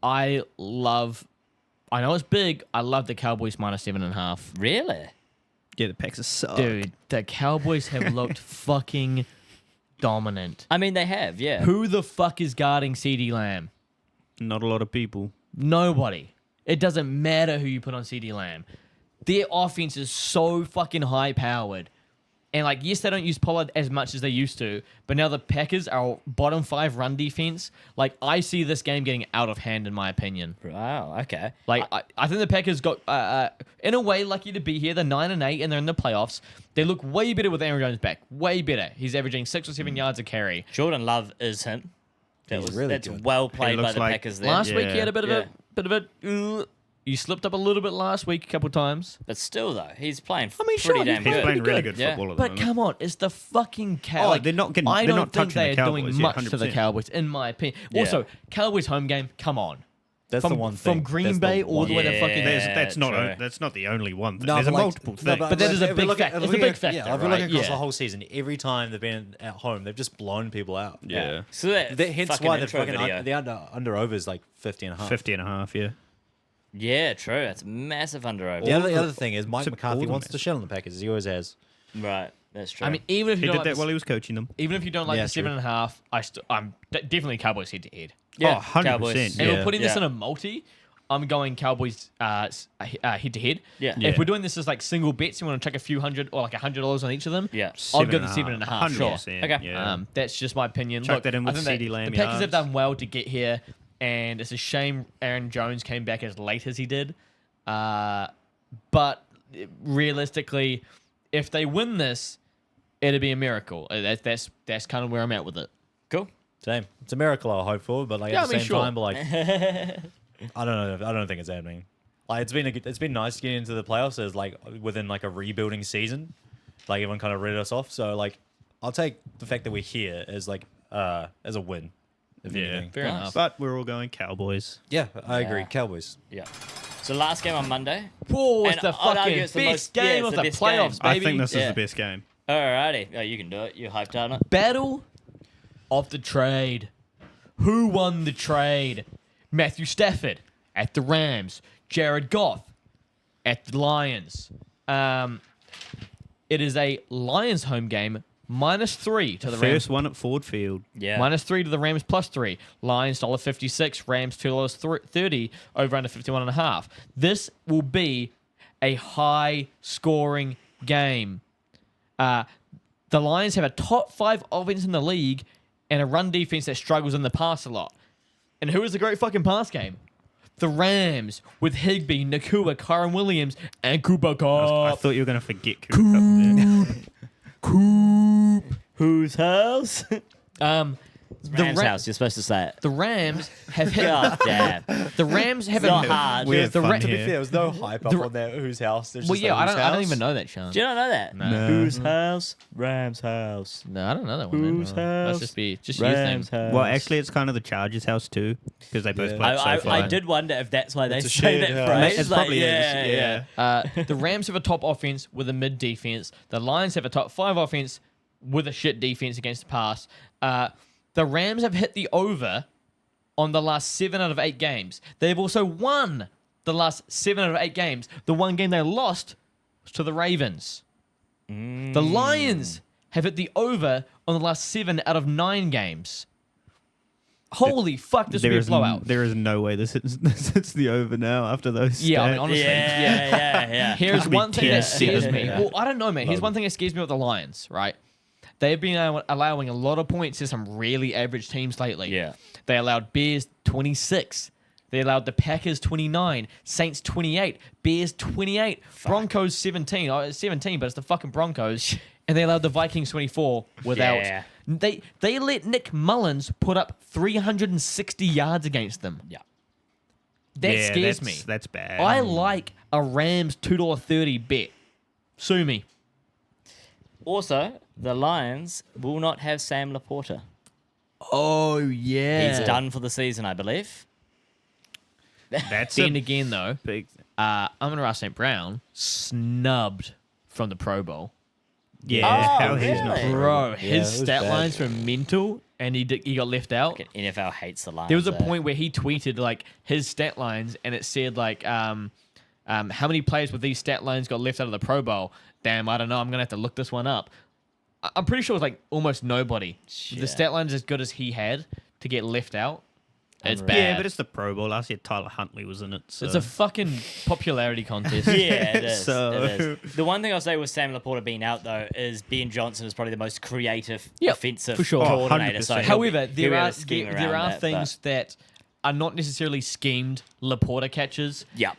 I know it's big. I love the Cowboys minus 7.5. Really? Yeah, the Packers suck. Dude, the Cowboys have looked fucking dominant. I mean, they have, yeah. Who the fuck is guarding CeeDee Lamb? Not a lot of people. Nobody. It doesn't matter who you put on CeeDee Lamb. Their offense is so fucking high powered. And, like, yes, they don't use Pollard as much as they used to, but now the Packers are bottom 5 run defense. Like, I see this game getting out of hand, in my opinion. Wow, okay. Like, I think the Packers got, in a way, lucky to be here. They're 9-8 and they're in the playoffs. They look way better with Aaron Jones back. Way better. He's averaging 6 or 7 yards a carry. Jordan Love is him. He's really That's good. well played by looks the like Packers there. Last week he Yeah. had a bit of a. You slipped up a little bit last week a couple times. But still, though, he's playing I mean, pretty sure, damn He's good. playing really good. good Yeah. football at the But moment. come on, it's the fucking Cowboys. they're not getting- I they're don't not think touching the they're doing Cowboys, yeah, much to the 100%. Cowboys, in my opinion. Yeah. Also, Cowboys home game. Come on, That's from, the one thing. from Green That's the Bay all the way to one- fucking. Yeah. That's not true. that's not the only one thing. No, There's but, like, multiple no, things. But that is a if we big look at- fact- if it's we a big look- factor, Yeah, if we look right? across Yeah. the whole season, every time they've been at home, they've just blown people out. yeah. So that Hence fucking why the intro fucking video. the under over is like 50.5. 50.5, yeah. Yeah, true. That's massive under over. The other thing is Mike So McCarthy all of wants them to shell on the Packers. He always has. Right, that's true. I mean, even if you He don't did like that the, while he was coaching them. even if you don't like Yeah, the true. 7.5, I'm definitely Cowboys head to head. yeah, Oh, 100%. Cowboys. And Yeah. we're putting this Yeah. in a multi. I'm going Cowboys head to head. Yeah. Yeah. If we're doing this as like single bets, you want to chuck a few hundred or like $100 on each of them. Yeah. I'll go the 7.5. Sure. 100%, Okay. Yeah. That's just my opinion. Chuck Look, that in with I think CeeDee Lamb the Packers have yards. done well to get here, and it's a shame Aaron Jones came back as late as he did. But realistically, if they win this, it'd be a miracle. That's kind of where I'm at with it. Cool. Same. It's a miracle I hope for, but like Yeah, at the I mean, same sure. time, but like I don't know. I don't think it's happening. Like it's been nice getting into the playoffs as like within like a rebuilding season. Like everyone kind of read us off. So like I'll take the fact that we're here as like as a win. If Yeah. anything. Fair enough. But we're all going Cowboys. Yeah, I agree. Yeah. Cowboys. Yeah. So last game on Monday. Whoa, it's And the I'd argue fucking it's the best most- yeah, game it's of the the best game. playoffs, baby. I think this is Yeah. the best game. Alrighty. Oh, you can do it. You hyped on it. Battle of the trade. Who won the trade? Matthew Stafford at the Rams. Jared Goff at the Lions. It is a Lions home game. -3 to the Rams. First one at Ford Field. Yeah. -3 to the Rams +3. Lions $1.56. Rams $2.30. Over under 51.5. This will be a high scoring game. The Lions have a top 5 offense in the league and a run defense that struggles in the pass a lot. And who is the great fucking pass game? The Rams with Higbee, Nakua, Kyron Williams, and Cooper I Kupp. thought you were going to forget Cooper Kupp there. Whose house? Rams house. You're supposed to say it. The Rams have hit. God damn. The Rams have Not hard. We have the fun Ra- To be here. fair, there was no hype up The- on that. Whose house? There's Well, just yeah, like, whose I don't house? even know that, Sean. Do you not know that? No. Whose house? Rams house. No, I don't know that one. man. Whose Let's house? just be just use Rams them. house. Well, actually, it's kind of the Chargers' house too, because they both Yeah. played so I far. did wonder if that's why they It's a say shared that house. phrase. It's Like, probably is, The Rams have a top offense with a mid defense. The Lions have a top 5 offense with a shit defense against the pass. The Rams have hit the over on the last 7 out of 8 games. They've also won the last 7 out of 8 games. The one game they lost was to the Ravens. The Lions have hit the over on the last 7 out of 9 games. Holy fuck, this will be a blowout. There is no way this hits the over now after those. Yeah, I mean, stats. honestly, yeah. Here's Can't be one thing that 10. scares me. Yeah. Well, I don't know, man. Here's one thing that scares me with the Lions, right? They've been allowing a lot of points to some really average teams lately. Yeah. They allowed Bears 26. They allowed the Packers 29, Saints 28, Bears 28, Broncos 17. Oh, it's 17, but it's the fucking Broncos. And they allowed the Vikings 24 without. Yeah. They let Nick Mullins put up 360 yards against them. Yeah. That Yeah, scares that's- me. That's bad. I like a Rams $2.30 bet. Sue me. Also, the Lions will not have Sam Laporta. Oh yeah. He's done for the season, I believe. That's Then a again, though, big. Amon-Ra St. Brown snubbed from the Pro Bowl. Yeah, Oh, how he's not. really? Bro, it his was stat bad. lines were mental, and he got left out. NFL hates the Lions. There was a though. point where he tweeted like his stat lines, and it said like, how many players with these stat lines got left out of the Pro Bowl? Damn, I don't know. I'm gonna have to look this one up. I'm pretty sure it was like almost nobody. Yeah. The stat lines as good as he had to get left out. It's Unreal. bad. Yeah, but it's the Pro Bowl. Last year, Tyler Huntley was in it. So. It's a fucking popularity contest. Yeah, it is. So- It is. The one thing I'll say with Sam Laporta being out, though, is Ben Johnson is probably the most creative Yep, offensive for sure. coordinator. So 100%. he'll However, be able there to scheme are around that, things that are not necessarily schemed Laporta catches, but, yeah,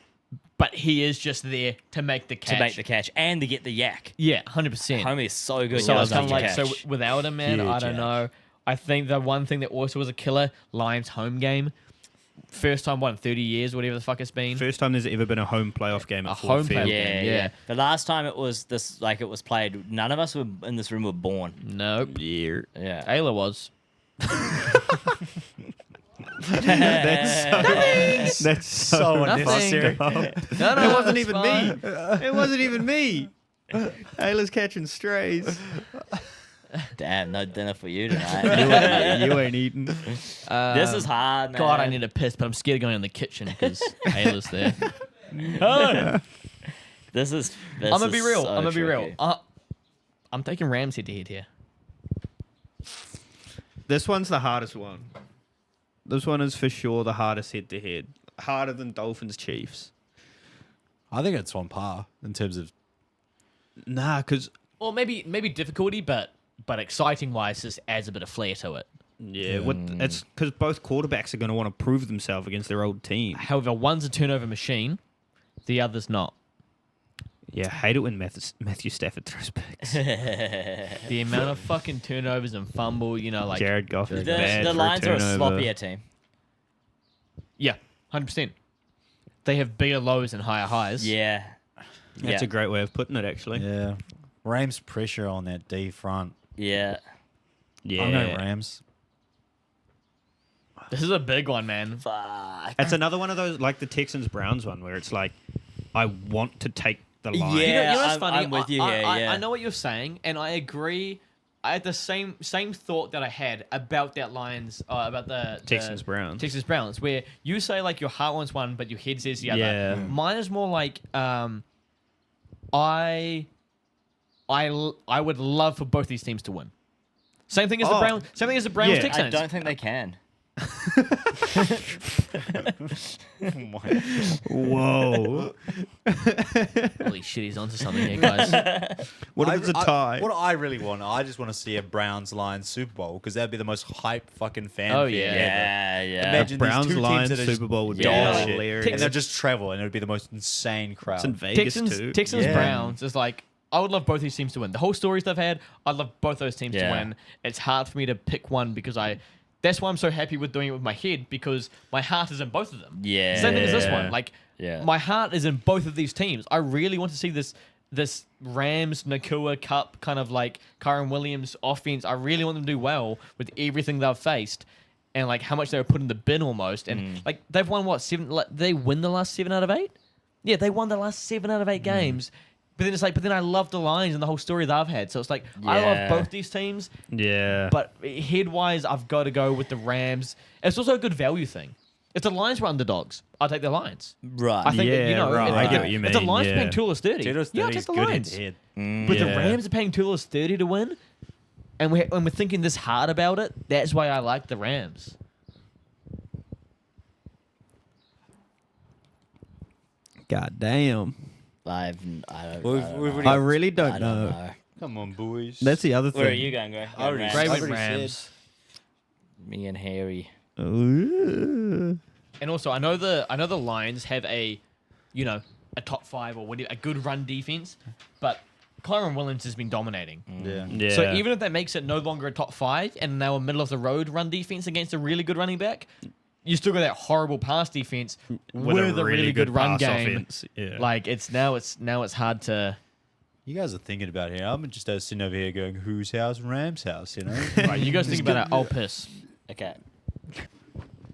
but he is just there to make the catch. to make the catch and to get the yak. Yeah, 100%. Homie is so good. So he it's does kind of make like, the so catch. without him, man, I Huge, don't yeah. know. I think the one thing that also was a killer, Lions home game. First time, in 30 years, whatever the fuck it's been. First time there's ever been a home playoff game at A Ford home Field. playoff yeah, game, yeah, yeah. The last time it was this, like it was played, none of us were in this room were born. Nope. Yeah. Yeah. Ayla was. That's so So unnecessary. Nothing. It No, no, wasn't it's even fine. me. It wasn't even me. Ayla's catching strays. Damn, no dinner for you tonight. You ain't eating. This is hard, man. God, I need a piss, but I'm scared of going in the kitchen because Ayla's there. This is. I'm gonna be real. so I'm gonna be real. tricky. I'm taking Rams head to head here. This one's the hardest one. This one is for sure the hardest head to head. Harder than Dolphins Chiefs. I think it's on par in terms of. Nah, because Or maybe difficulty, but exciting wise, just adds a bit of flair to it. it's because both quarterbacks are going to want to prove themselves against their old team. However, one's a turnover machine, the other's not. Yeah, I hate it when Matthew Stafford throws picks. The amount of fucking turnovers and fumble, like Jared Goff is The bad for Lions a are a turnover. sloppier team. yeah, 100%. They have bigger lows and higher highs. Yeah. That's a great way of putting it, actually. Yeah. Rams pressure on that D front. Yeah. Yeah. I'm going Rams. This is a big one, man. Fuck. It's another one of those, like the Texans Browns one, where it's like, I want to take the line. Yeah. You know what's I'm- funny? I'm with you here, yeah. I know what you're saying, and I agree. I had the same thought that I had about that Lions, about the Texans Browns. Texas Browns, where you say like your heart wants one, but your head says the other. Yeah. Mine is more like I would love for both these teams to win. Same thing as the Oh. Browns. Same thing as the Browns Yeah. Texans. I don't think they can. Whoa. Holy shit, he's onto something here, guys. What if it's a tie? What I really want, I just want to see a Browns Lions Super Bowl because that'd be the most hype fucking fan. Oh, fair yeah. ever. Yeah, yeah. Imagine Browns these two Lions teams that are Super Bowl would be Yeah. hilarious. and they'll just travel, and it would be the most insane crowd. It's in Vegas Texans too. Texans Yeah. Browns is like I would love both these teams to win. The whole stories they've had, I'd love both those teams to Yeah. win. It's hard for me to pick one because that's why I'm so happy with doing it with my head, because my heart is in both of them. Yeah. Same thing as this one. Like, Yeah. my heart is in both of these teams. I really want to see this Rams Nakua Cup kind of like Kyron Williams offense. I really want them to do well with everything they've faced, and like how much they were put in the bin almost. And like they've won what, 7? Like, they win the last 7 out of 8. Yeah, they won the last 7 out of 8 games. But then it's like, but then I love the Lions and the whole story they've had. So it's like, I Yeah. love both these teams. Yeah. But head-wise, I've got to go with the Rams. It's also a good value thing. If the Lions were underdogs, I'll take the Lions. Right. I think that, Yeah, right. if, I if- get what you if the mean, Lions are yeah. paying $2.30, $2.30 yeah, I'll take is the good Lions. head. But the Yeah. Rams are paying $2.30 to win, and we're thinking this hard about it. That's why I like the Rams. God damn. I don't We've I already- really don't I know. don't know. Come on, boys. That's the other thing. Where are you going, Gray? I already- Rams. Great with already said. Rams. Me and Harry. Ooh. And also, I know the Lions have a top 5 or whatever, a good run defense, but Kyron Williams has been dominating. Yeah. Yeah. So even if that makes it no longer a top 5 and now a middle of the road run defense against a really good running back, you still got that horrible pass defense with a really good run pass game. offense. Yeah. Like it's hard to. You guys are thinking about here. I'm just sitting over here going, whose house? Ram's house, you know? Right, you guys think about it. I'll piss. Okay.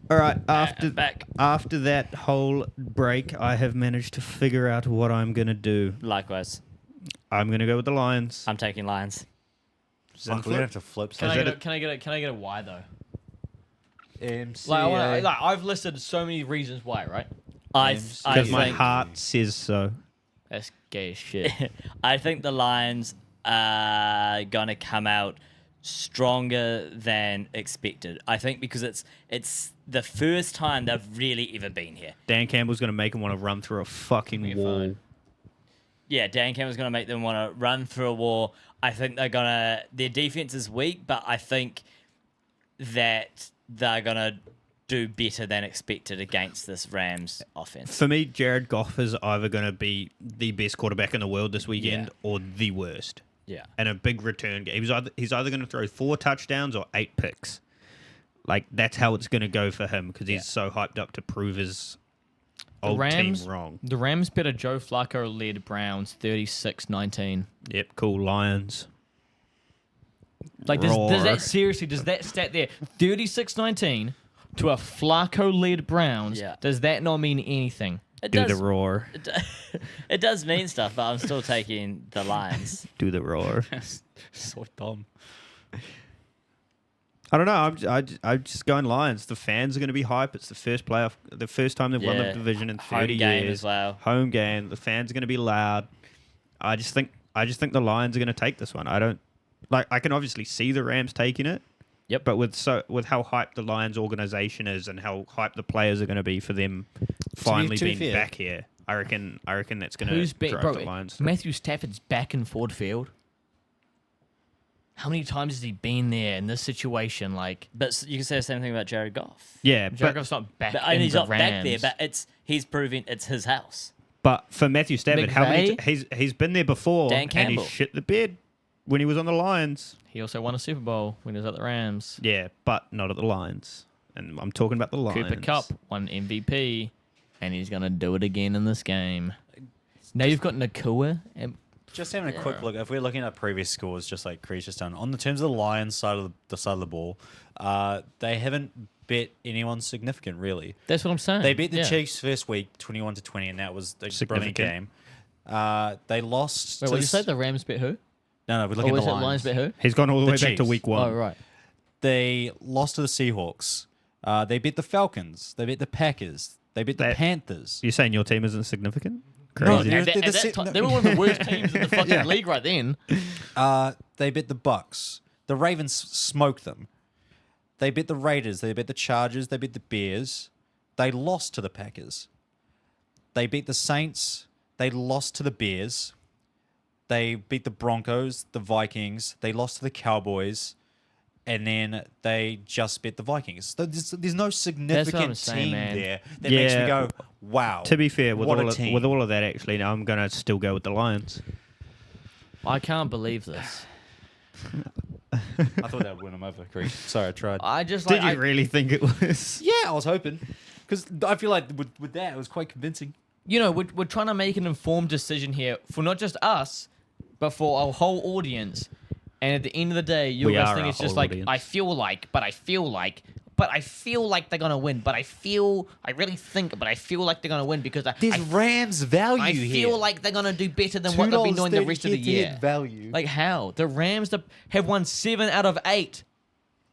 All right. After back. after that whole break, I have managed to figure out what I'm gonna do. Likewise. I'm gonna go with the Lions. I'm taking Lions. Fuck, we're gonna have to flip Can I something. get a why though? MCA. Like I've listed so many reasons why, right? I Because my think heart says so. That's gay as shit. I think the Lions are gonna come out stronger than expected. I think because it's the first time they've really ever been here. Dan Campbell's gonna make him want to run through a fucking Be wall. fine. Yeah, Dan Campbell's going to make them want to run through a wall. I think their defense is weak, but I think that they're going to do better than expected against this Rams offense. For me, Jared Goff is either going to be the best quarterback in the world this weekend Yeah. or the worst. Yeah. And a big return game. He's either going to throw 4 touchdowns or 8 picks. Like, that's how it's going to go for him because he's so hyped up to prove his old team wrong. The Rams beat a Joe Flacco-led Browns 36-19. Yep, cool. Lions. Like, does Roar. that stat there, 36-19 to a Flacco-led Browns, Yeah. does that not mean anything? It Do does, the roar. it does mean stuff, but I'm still taking the Lions. Do the roar. So dumb. I don't know. I'm just going Lions. The fans are going to be hype. It's the first time they've won the Yeah. division in Home 30 game years. as well. Home game. The fans are going to be loud. I just think the Lions are going to take this one. I can obviously see the Rams taking it. Yep. But with how hyped the Lions organization is and how hyped the players are going to be for them finally to be being fair- back here, I reckon that's going Who's to drive bro? the Lions. Matthew Stafford's back in Ford Field. How many times has he been there in this situation? Like, But you can say the same thing about Jared Goff. Yeah, Jared but, Goff's not back But in he's the not back there, Rams. but he's proving it's his house. but for Matthew Stafford, how many McVay? he's been there before Dan and Campbell. he shit the bed when he was on the Lions. He also won a Super Bowl when he was at the Rams. Yeah, but not at the Lions. And I'm talking about the Lions. Cooper Cup won MVP, and he's going to do it again in this game. Now you've got Nakua. And Just having a quick look. If we're looking at previous scores, just like Cree's just done, on the terms of the Lions side of the ball, they haven't bet anyone significant really. that's what I'm saying. They beat the Yeah. Chiefs first week, 21-20, and that was a brilliant Significant. game. They lost. Wait, to what did you say? s- The Rams bet who? No, we're Or looking at was the it Lions Lions. bet who? He's gone all the way back to Chiefs. week 1. Oh, right. They lost to the Seahawks. They beat the Falcons. They beat the Packers. They beat the That- Panthers. You're saying your team isn't significant? No, Crazy. they're- At that- they're at the that se- time, no. they were one of the worst teams in the fucking league right then. They beat the Bucks. The Ravens smoked them. They beat the Raiders. They beat the Chargers. They beat the Bears. They lost to the Packers. They beat the Saints. They lost to the Bears. They beat the Broncos, the Vikings. They lost to the Cowboys. And then they just beat the Vikings. So there's no significant saying, team man. there that makes me Yeah. go, wow. To be fair, with what a all, team. with all of that, actually, now I'm going to still go with the Lions. I can't believe this. I thought that would win them over. Creek. Sorry, I tried. I just Did like you really think it was? Yeah, I was hoping. Because I feel like with that, it was quite convincing. we're trying to make an informed decision here for not just us, but for our whole audience. And at the end of the day, you're We are listening. our It's just whole like audience. I feel like they're gonna win. I really think, but I feel like they're gonna win because There's Rams value I here. feel like they're gonna do better than what they've been doing the rest of the year. Value. Like how the Rams have won 7 out of 8.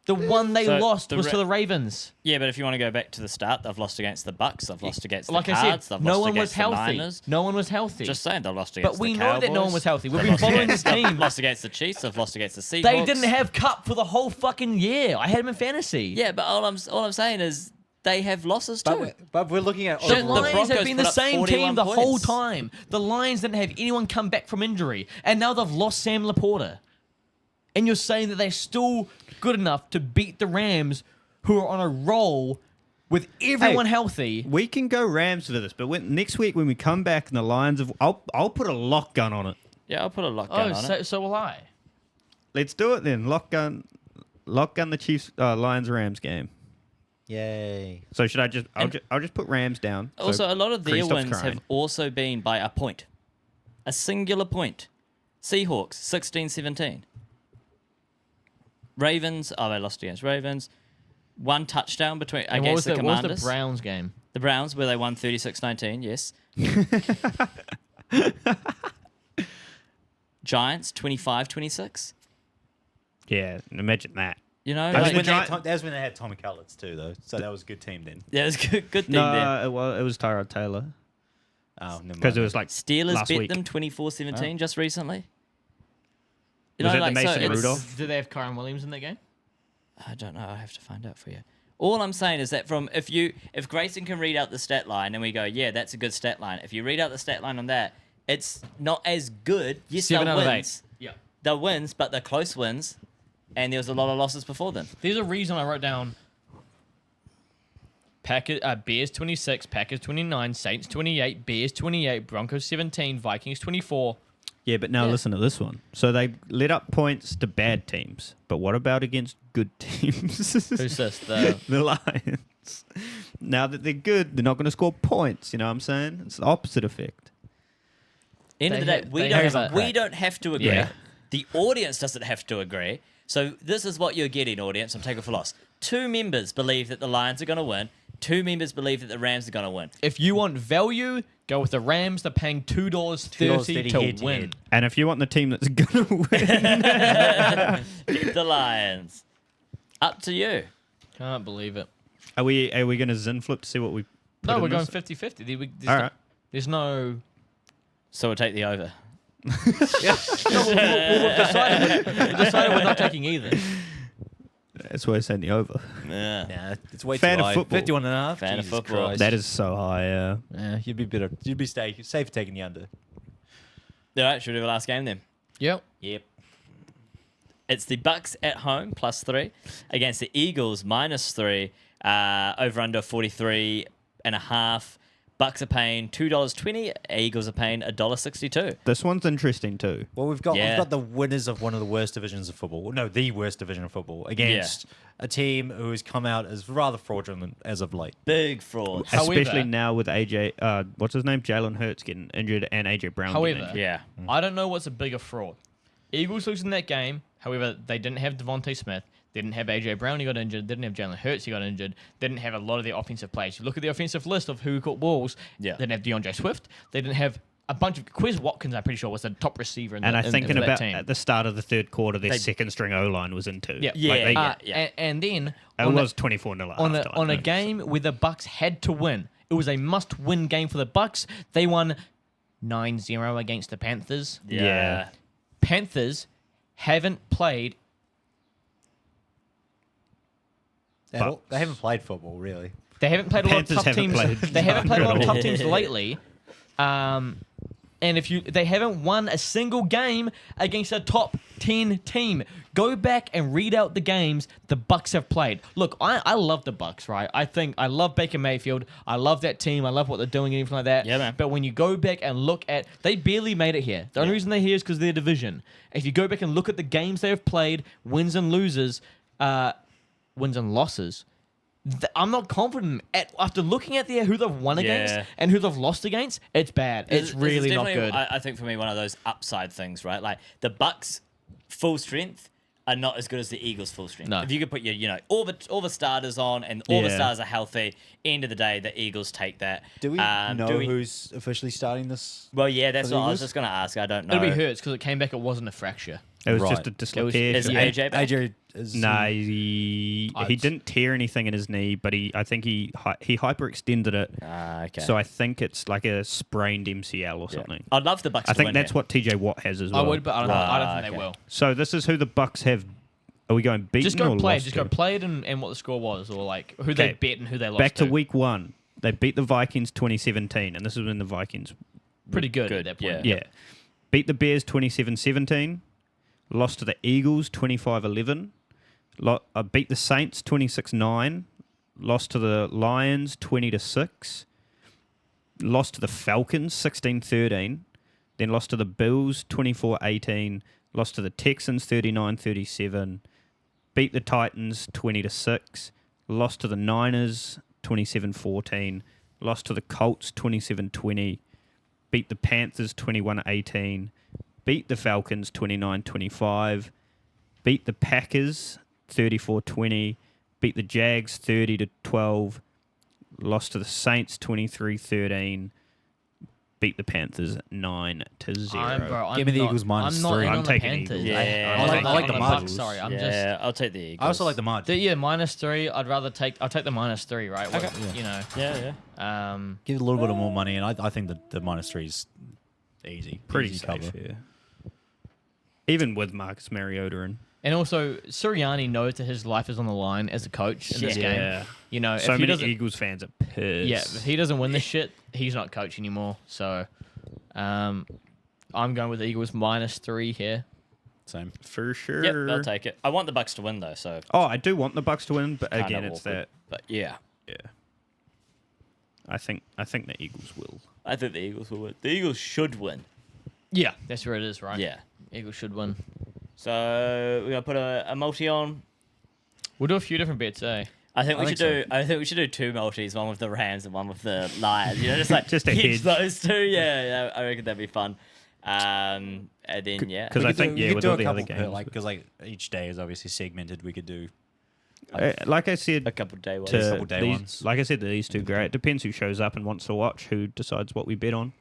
The one they So lost the was Ra- to the Ravens. Yeah, but if you want to go back to the start, they've lost against the Bucks, they've lost against the Like I Cards, said, they've no lost one was against the healthy. Niners. No one was healthy. Just saying, they've lost against but we the know that no one Cowboys. was healthy. We've They've been lost following against- this team. They've lost against the Chiefs. They've lost against the Seahawks. They didn't have Cup for the whole fucking year. I had him in fantasy. Yeah, but all I'm saying is they have losses too. But we're looking at The The Lions Broncos have been put the up same 41 team the whole points. time. The Lions didn't have anyone come back from injury, and now they've lost Sam Laporta. And you're saying that they're still good enough to beat the Rams, who are on a roll with everyone healthy. We can go Rams for this, but next week when we come back and the Lions have, I'll put a lock gun on it. Yeah, I'll put a lockdown on it. So will I. Let's do it then. Lock gun the Chiefs Lions Rams game. Yay. So should I just? I'll just put Rams down. So Also, a lot of their Chris stops wins crying. have also been by a point. A singular point. Seahawks, 16-17. Ravens, they lost against Ravens. One touchdown between And what was against the what was Commanders. the Browns game? The Browns, where they won 36-19, yes. Giants, 25-26. Yeah, imagine that. You know, That was like, the Gi- That was when they had Tommy Cullets too, though. So that was a good team then. yeah, it's a good thing No, there. it was Tyrod Taylor Oh, never because mind. it was like Steelers last beat week. them 24-17 just recently. You Was know, it the like, Mason it's- Rudolph? Did they have Kyron Williams in that game? I don't know. I have to find out for you. All I'm saying is that if Grayson can read out the stat line and we go, yeah, that's a good stat line. If you read out the stat line on that, it's not as good. Yes, 7 they're out of 8. wins. Yeah. They're wins, but they're close wins, and there was a lot of losses before them. There's a reason I wrote down Bears 26, Packers 29, Saints 28, Bears 28, Broncos 17, Vikings 24. Yeah, but now Yeah. listen to this one. So they let up points to bad teams, but what about against good teams? Who's this? The The Lions. Now that they're good, they're not going to score points. You know what I'm saying? It's the opposite effect. End of They the day, ha- we they don't have a- we don't have to agree. Yeah. The audience doesn't have to agree. So this is what you're getting, audience. I'm taking for loss. 2 members believe that the Lions are going to win. 2 members believe that the Rams are going to win. if you want value, go with the Rams. They're paying $2.30 head to to win. head. And if you want the team that's going to win, Get the Lions. Up to you. Can't believe it. are we going to Zin flip to see what we? No, put we're in going this? 50-50. All right. There's no... So we'll take the over. We've decided we're not taking either. That's why I saying the over. Yeah. Yeah, it's way Fan too of high. football. 51 and a half. Fan of Jesus football. Christ. That is so high. Yeah, you'd be better. You'd be safe taking the under. All right, should we do the last game then? Yep. Yep. It's the Bucks at home, +3, against the Eagles, -3, over under 43.5. Bucks are paying $2.20. Eagles are paying $1.62. This one's interesting too. Well, we've got Yeah. Big fraud. However- Especially now with AJ, what's his name? Jalen Hurts getting injured and AJ Brown getting However, injured. Yeah. I don't know what's a bigger fraud. Eagles losing that game. However, they didn't have Devontae Smith. They didn't have AJ Brown. He got injured. They didn't have Jalen Hurts. He got injured. They didn't have a lot of their offensive players. You look at the offensive list of who caught balls. Yeah. They didn't have DeAndre Swift. They didn't have a bunch of... Quez Watkins, I'm pretty sure, was the top receiver in And the, I think in that about team. at the start of the third quarter, their They- second string O line was in too. Yeah. Yeah, Like, they- yeah. And then... It on the- was 24-0 at on a, halftime, on a no? game where the Bucks had to win. It was a must-win game for the Bucks. They won 9-0 against the Panthers. Yeah. Panthers haven't played... They haven't played football, really. They haven't played a lot of Panthers tough haven't teams. played They haven't played a lot of at all. tough teams lately. And they haven't won a single game against a top 10 team. Go back and read out the games the Bucks have played. Look, I love the Bucks, right? I love Baker Mayfield. I love that team. I love what they're doing and everything like that. Yeah, man. But when you go back and look at, they barely made it here. The only reason they're here is because of their division. If you go back and look at the games they have played, wins and losses, wins and losses, I'm not confident. After looking at who they've won against and who they've lost against, it's bad. It's really not definitely, good. I think for me, one of those upside things, right? Like the Bucks full strength are not as good as the Eagles full strength. No. If you could put all the starters on and all the Yeah. stars are healthy, end of the day, the Eagles take that. Do we know do we- who's officially starting this? Well, yeah, that's for the what I was Eagles? just going to ask. I don't know. It'll be Hurts because it came back. It wasn't a fracture. It was Right. just a dislocation. Is AJ back? AJ is. Nah, he didn't tear anything in his knee, but I think he hyperextended it. Okay. So I think it's like a sprained MCL or Yeah. something. I'd love the Bucks I to think win that's here. what TJ Watt has as well. I would, but I don't think okay. they will. So this is who the Bucks have. Are we going beaten Just or go play. lost Just to? go play it and what the score was, or like who they Okay. bet and who they lost Back to week 1. They beat the Vikings 2017, and this is when the Vikings Pretty good, Good, at that point. Yeah. Beat the Bears 27-17. Lost to the Eagles 25-11. Beat the Saints 26-9. Lost to the Lions 20-6. Lost to the Falcons 16-13. Then lost to the Bills 24-18. Lost to the Texans 39-37. Beat the Titans 20-6. Lost to the Niners 27-14. Lost to the Colts 27-20. Beat the Panthers 21-18. Beat the Falcons 29-25. Beat the Packers 34-20. Beat the Jags 30-12. Lost to the Saints 23-13. Beat the Panthers 9-0. Give me the Eagles minus I'm not 3. in I'm on taking the Panthers. Eagles. Yeah. I I like the Bucks. Margins. Sorry, I'm Yeah, I'll take the Eagles. I also like the margin. minus 3. I'll take the minus 3. Right? Okay. You know. Yeah. Give a little bit of more money, and I think the minus 3 is easy. Pretty easy safe, cover. yeah. Even with Marcus Mariota in. And also, Sirianni knows that his life is on the line as a coach in this game. Yeah. You know, So if he many doesn't, Eagles fans are pissed. yeah, if he doesn't win this shit, he's not coach anymore. So, I'm going with the Eagles minus 3 here. Same. For sure. Yep, I'll take it. I want the Bucks to win though, so Oh, I do want the Bucks to win, but kinda again, it's awkward. that. But yeah, Yeah. I think the Eagles will. I think the Eagles will win. The Eagles should win. Yeah, that's where it is, right? Yeah. Eagles should win. So we're gonna put a multi on. We'll do a few different bets, eh? I think we think should do. I think we should do 2 multis, one with the Rams and one with the Lions. You know, just like Just a hedge hedge. those 2. Yeah, I reckon that'd be fun. And then yeah, 'Cause I think, we yeah, could with do all a the other couple per, games. because each day is obviously segmented. We could do Like I said, a couple day ones. to couple day these, ones. like I said, to these two great. It depends who shows up and wants to watch, who decides what we bet on.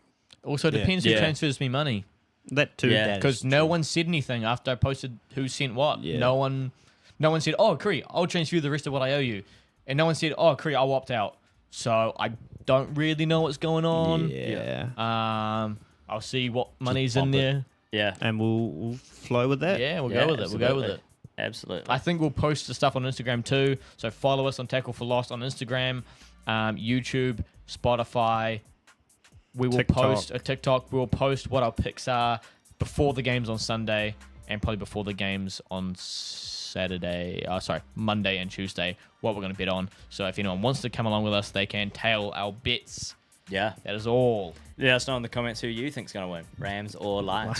Also, Yeah. depends who Yeah. transfers me money. That too. Yeah. That Because is no true. one said anything after I posted who sent what. Yeah. No one said, "Oh, Cree, I'll transfer you the rest of what I owe you," and no one said, "Oh, Cree, I'll opt out." So I don't really know what's going on. Yeah. I'll see what money's in bump it. there. Yeah, And we'll flow with that. Yeah, we'll go with it. We'll go with absolutely. it. Absolutely. I think we'll post the stuff on Instagram too. So follow us on Tackle for Lost on Instagram, YouTube, Spotify. We will TikTok. post a TikTok. We'll post what our picks are before the games on Sunday and probably before the games on Monday and Tuesday, what we're going to bet on. So if anyone wants to come along with us, they can tail our bets. Yeah. That is all. Let us know in the comments who you think's gonna win, Rams or Lions.